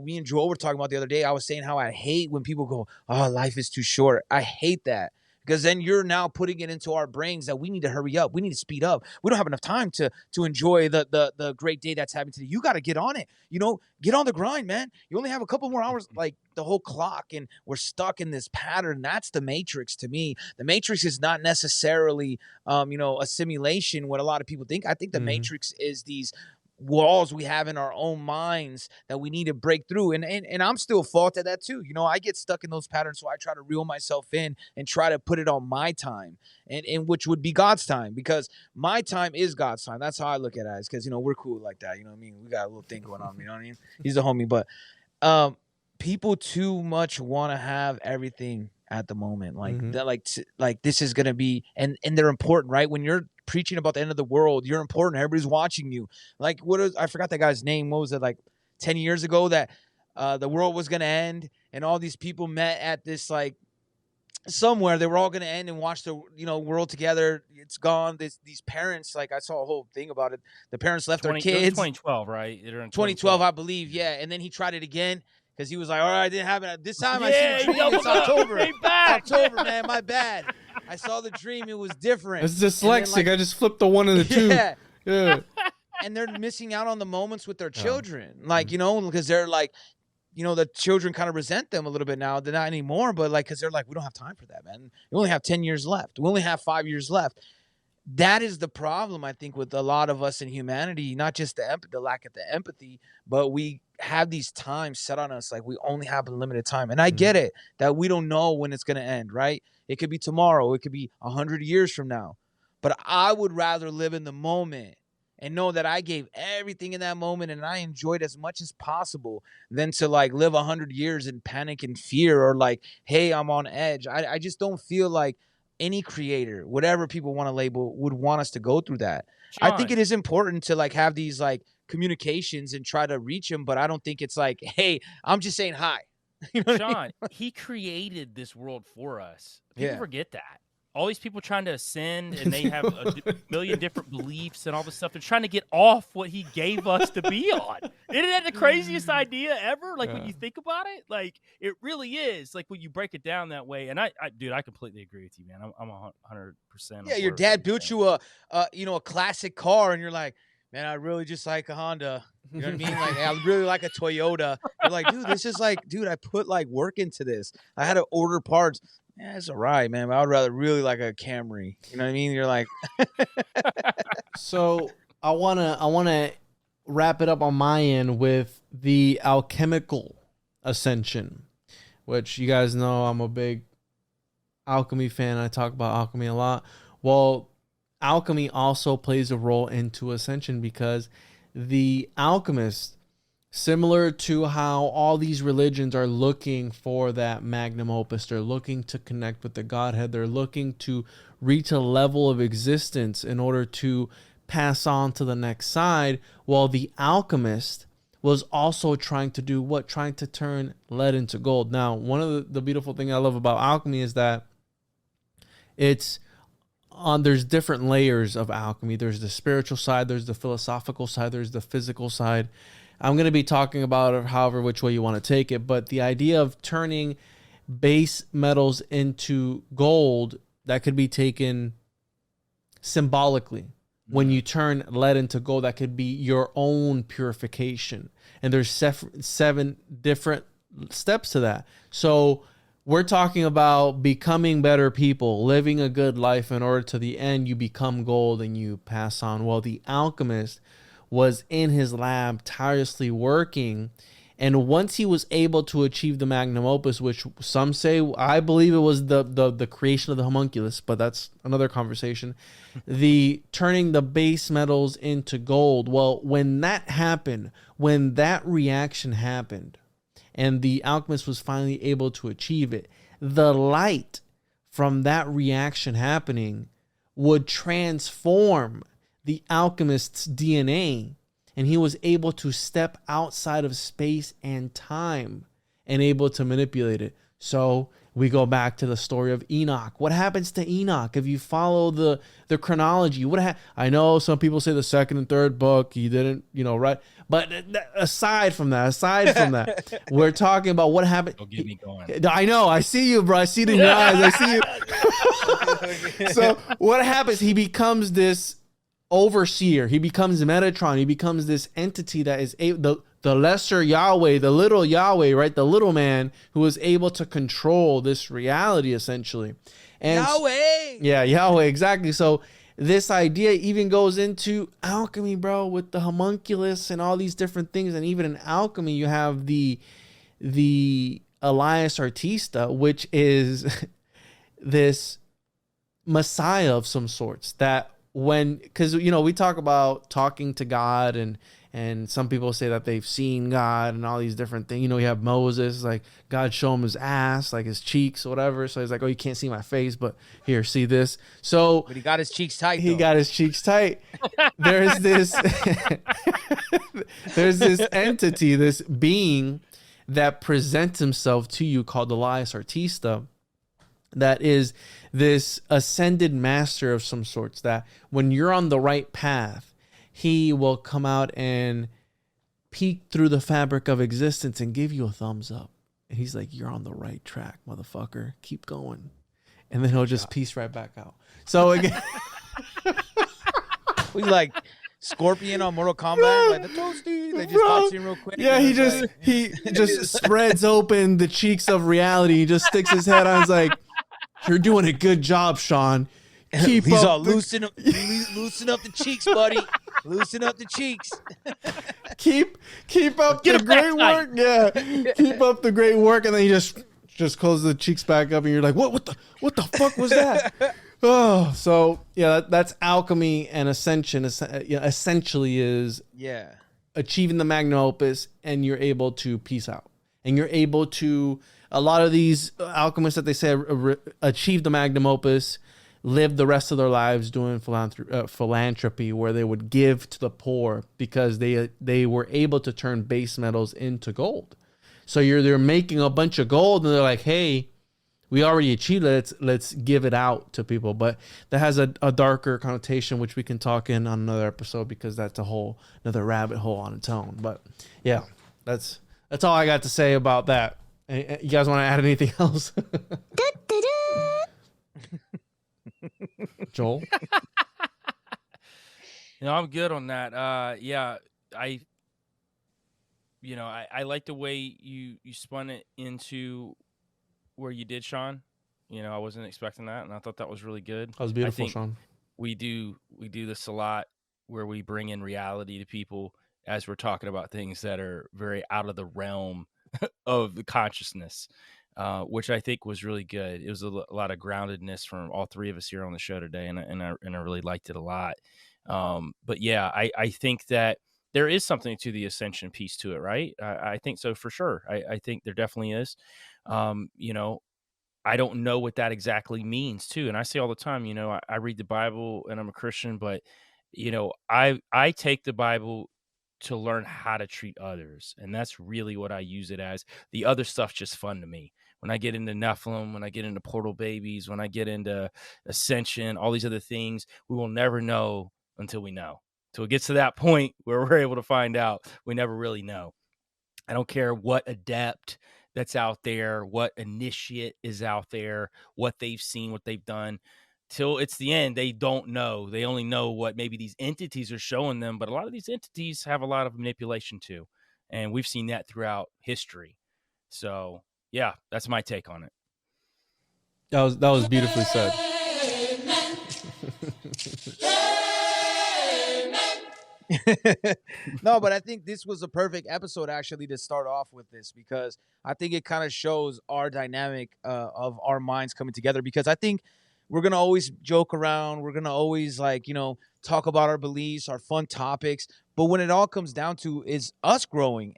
Me and Joel were talking about the other day. I was saying how I hate when people go, oh, life is too short. I hate that. Because then you're now putting it into our brains that we need to hurry up. We need to speed up. We don't have enough time to enjoy the great day that's happening today. You got to get on it. You know, get on the grind, man. You only have a couple more hours, like the whole clock, and we're stuck in this pattern. That's the Matrix to me. The Matrix is not necessarily, a simulation, what a lot of people think. I think the Matrix is these walls we have in our own minds that we need to break through, and I'm still fault at that too. You know, I get stuck in those patterns, so I try to reel myself in and try to put it on my time, and which would be God's time, because my time is God's time. That's how I look at it, because we're cool like that. You know what I mean? We got a little thing going on. You know what I mean? He's a homie, but people too much want to have everything at the moment, like that, like this is gonna be, and they're important, right? When you're preaching about the end of the world, you're important. Everybody's watching you. Like, I forgot that guy's name. What was it, like 10 years ago, that the world was gonna end, and all these people met at this like somewhere they were all going to end and watch the world together. It's gone. These parents, like I saw a whole thing about it. The parents left their kids. 2012, right? 2012, I believe. Yeah, and then he tried it again because he was like, "All right, I didn't have it this time. I Yeah, see the dream. he It's October. came back. It's October, man. My bad. I saw the dream. It was different." It's dyslexic. I just flipped the one and the two. Yeah. Yeah. And they're missing out on the moments with their children, like because they're like, the children kind of resent them a little bit now. They're not anymore, but like, because they're like, we don't have time for that, man. We only have 10 years left. We only have 5 years left. That is the problem, I think, with a lot of us in humanity, not just the lack of the empathy, but we have these times set on us. Like, we only have a limited time. And I get it that we don't know when it's going to end, right? It could be tomorrow. It could be 100 years from now. But I would rather live in the moment and know that I gave everything in that moment and I enjoyed as much as possible than to like live 100 years in panic and fear or like, hey, I'm on edge. I just don't feel like any creator, whatever people want to label, would want us to go through that. John. I think it is important to like have these like communications and try to reach them, but I don't think it's like, hey, I'm just saying hi. You know what I mean? John, he created this world for us. People forget that. All these people trying to ascend, and they have a million different beliefs and all this stuff. They're trying to get off what he gave us to be on. Isn't that the craziest idea ever? Like, when you think about it, like, it really is. Like, when you break it down that way. And dude, I completely agree with you, man. I'm 100%. Yeah, your dad built you a classic car, and you're like, man, I really just like a Honda. You know what I mean? Like, I really like a Toyota. You're like, dude, this is like, dude, I put like work into this. I had to order parts. Yeah, it's all right, man. But I would rather really like a Camry. You know what I mean? You're like, So I wanna wrap it up on my end with the alchemical ascension, which you guys know I'm a big alchemy fan. I talk about alchemy a lot. Well, alchemy also plays a role into ascension because the alchemist, similar to how all these religions are looking for that magnum opus, they're looking to connect with the Godhead, they're looking to reach a level of existence in order to pass on to the next side. Well, the alchemist was also trying to do what? Trying to turn lead into gold. Now, one of the beautiful thing I love about alchemy is that there's different layers of alchemy. There's the spiritual side, there's the philosophical side, there's the physical side. I'm going to be talking about it however which way you want to take it, but the idea of turning base metals into gold, that could be taken symbolically. When you turn lead into gold, that could be your own purification. And there's 7 different steps to that. So we're talking about becoming better people, living a good life in order to the end you become gold and you pass on. Well, the alchemist was in his lab tirelessly working, and once he was able to achieve the magnum opus, which some say, I believe it was the creation of the homunculus, but that's another conversation, the turning the base metals into gold. Well, when that happened, when that reaction happened and the alchemist was finally able to achieve it, the light from that reaction happening would transform the alchemist's DNA, and he was able to step outside of space and time and able to manipulate it. So we go back to the story of Enoch. What happens to Enoch if you follow the chronology? I know some people say the second and third book he didn't, right? But aside from that, we're talking about what happened. Don't get me going. I know. I see you, bro. I see it in your eyes. I see you. So what happens? He becomes this overseer. He becomes Metatron. He becomes this entity that is the lesser Yahweh, the little Yahweh, right? The little man who is able to control this reality, essentially. And Yahweh. Yeah, Yahweh, exactly. So this idea even goes into alchemy, bro, with the homunculus and all these different things. And even in alchemy, you have the Elias Artista, which is this messiah of some sorts that because we talk about talking to God, and some people say that they've seen God and all these different things. You have Moses, like God show him his ass, like his cheeks or whatever. So he's like, oh, you can't see my face, but here, see this. So but he got his cheeks tight. He got his cheeks tight. There's this entity, this being that presents himself to you called Elias Artista. that is this ascended master of some sorts, that when you're on the right path, he will come out and peek through the fabric of existence and give you a thumbs up. And he's like, you're on the right track, motherfucker. Keep going. And then he'll just piece right back out. So again, we like Scorpion on Mortal Kombat, like the toasty. They just pops in real quick. Yeah, he just spreads open the cheeks of reality. He just sticks his head on. He's like, you're doing a good job, Sean. He's all loosen up the cheeks, buddy. Loosen up the cheeks. keep up the great work. Yeah, keep up the great work, and then he just closes the cheeks back up, and you're like, what the fuck was that? Oh, so yeah, that's alchemy and ascension. Essentially, is achieving the magnum opus, and you're able to peace out, and you're able to. A lot of these alchemists that they say achieve the magnum opus, live the rest of their lives doing philanthropy, where they would give to the poor because they were able to turn base metals into gold. So they're making a bunch of gold, and they're like, hey, we already achieved it. Let's give it out to people. But that has a darker connotation, which we can talk in on another episode, because that's another rabbit hole on its own. But yeah, that's all I got to say about that. You guys want to add anything else? Joel? No, I'm good on that. Yeah, I like the way you spun it into where you did, Sean. I wasn't expecting that, and I thought that was really good. That was beautiful, Sean. We do this a lot, where we bring in reality to people as we're talking about things that are very out of the realm of the consciousness, which I think was really good. It was a lot of groundedness from all three of us here on the show today, and I really liked it a lot. But yeah, I think that there is something to the ascension piece to it, right? I think so for sure. I think there definitely is. I don't know what that exactly means too. And I say all the time, I read the Bible and I'm a Christian, but I take the Bible to learn how to treat others. And that's really what I use it as. The other stuff's just fun to me. When I get into Nephilim, when I get into portal babies, when I get into ascension, all these other things, we will never know until we know. Till it gets to that point where we're able to find out, we never really know. I don't care what adept that's out there, what initiate is out there, what they've seen, what they've done. Till it's the end, they don't know. They only know what maybe these entities are showing them. But a lot of these entities have a lot of manipulation too. And we've seen that throughout history. So yeah, that's my take on it. That was beautifully said. No, but I think this was a perfect episode actually to start off with this, because I think it kind of shows our dynamic of our minds coming together, because I think we're going to always joke around. We're going to always talk about our beliefs, our fun topics. But when it all comes down to is us growing,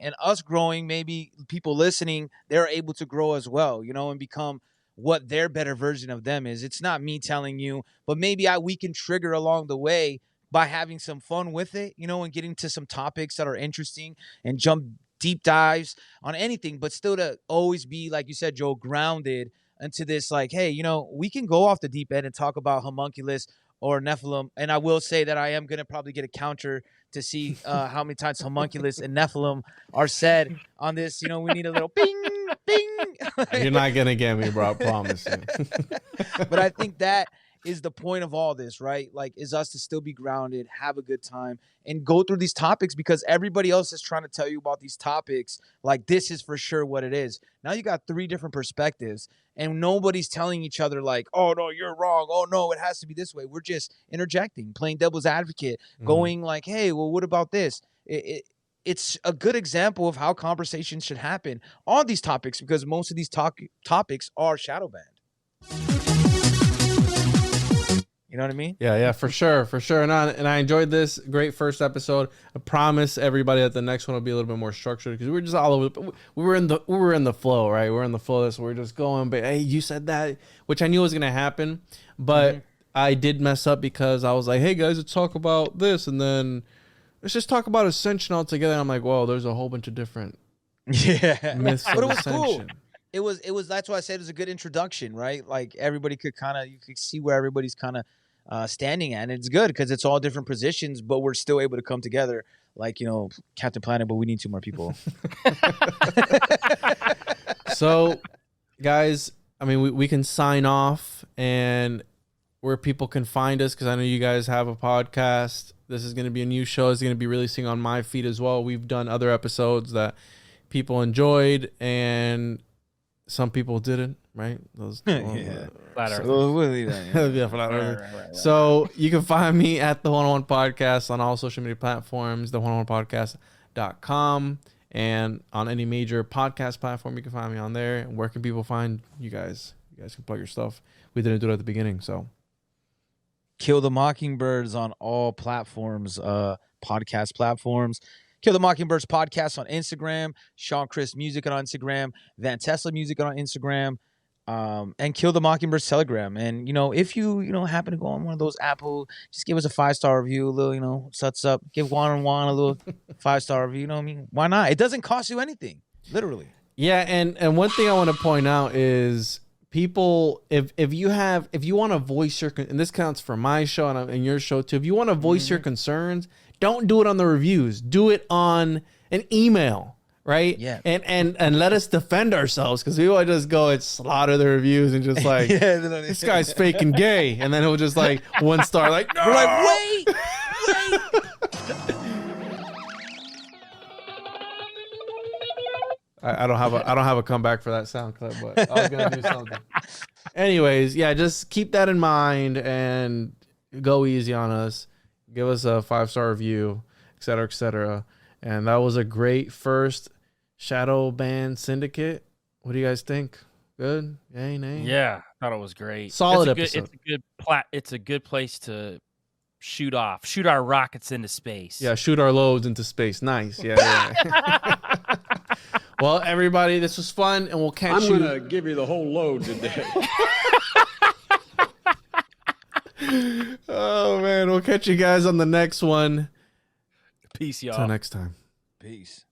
maybe people listening, they're able to grow as well, and become what their better version of them is. It's not me telling you, but maybe we can trigger along the way by having some fun with it, and getting to some topics that are interesting and jump deep dives on anything, but still to always be, like you said, Joe, grounded into this, like, hey, we can go off the deep end and talk about homunculus or Nephilim. And I will say that I am going to probably get a counter to see how many times homunculus and Nephilim are said on this. We need a little bing, bing. You're not going to get me, bro. I promise you. But I think that is the point of all this, right? Like, is us to still be grounded, have a good time, and go through these topics, because everybody else is trying to tell you about these topics. Like, this is for sure what it is. Now you got three different perspectives, and nobody's telling each other like, oh, no, you're wrong. Oh, no, it has to be this way. We're just interjecting, playing devil's advocate, going like, hey, well, what about this? It's a good example of how conversations should happen on these topics, because most of these topics are shadow banned. You know what I mean? Yeah, for sure. And I enjoyed this. Great first episode. I promise everybody that the next one will be a little bit more structured, because we're just all over. We were in the flow, right? We're in the flow. So we're just going. But hey, you said that, which I knew was gonna happen, but I did mess up, because I was like, hey guys, let's talk about this, and then let's just talk about Ascension altogether. And I'm like, whoa, there's a whole bunch of different myths of but it was Ascension. cool. it was that's why I said it was a good introduction, right? Like everybody could you could see where everybody's kind of standing at, and it's good because it's all different positions, but we're still able to come together, like, you know, Captain Planet, but we need 2 more people. So, guys, I mean, we can sign off, and where people can find us, because I know you guys have a podcast. This is going to be a new show. It's going to be releasing on my feed as well. We've done other episodes that people enjoyed, and some people didn't, right? Those Flat Earth. yeah, flat earth. Right. So you can find me at the 101 Podcast on all social media platforms, the 101podcast.com, and on any major podcast platform you can find me on there. And where can people find you guys? You guys can plug your stuff. We didn't do it at the beginning, so Kill the Mockingbirds on all platforms, podcast platforms. Kill the Mockingbirds Podcast on Instagram, Sean Chris Music on Instagram, Van Tesla Music on Instagram, and Kill the Mockingbirds Telegram. And, you know, if you happen to go on one of those Apple, just give us a 5-star review, a little, you know, suts up. Give one a little 5-star review. You know what I mean? Why not? It doesn't cost you anything, literally. Yeah, and one thing I want to point out is people, if you want to voice your, and this counts for my show and your show too, if you want to voice your concerns, don't do it on the reviews. Do it on an email, right? Yeah. And let us defend ourselves, because people just go and slaughter the reviews and just like, this guy's fake and gay, and then it will just like 1 star, like, no! We're like, wait. I don't have a comeback for that sound clip, but I was gonna do something. Anyways, yeah, just keep that in mind and go easy on us. Give us a 5-star review, et cetera, et cetera. And that was a great first Shadowban Syndicate. What do you guys think? Good? Yay, nay? Yeah, I thought it was great. Solid episode. It's a good place to shoot our rockets into space. Yeah, shoot our loads into space. Nice. Yeah. Well, everybody, this was fun, and we'll catch you. I'm going to give you the whole load today. Oh, man. We'll catch you guys on the next one. Peace, y'all. Till next time. Peace.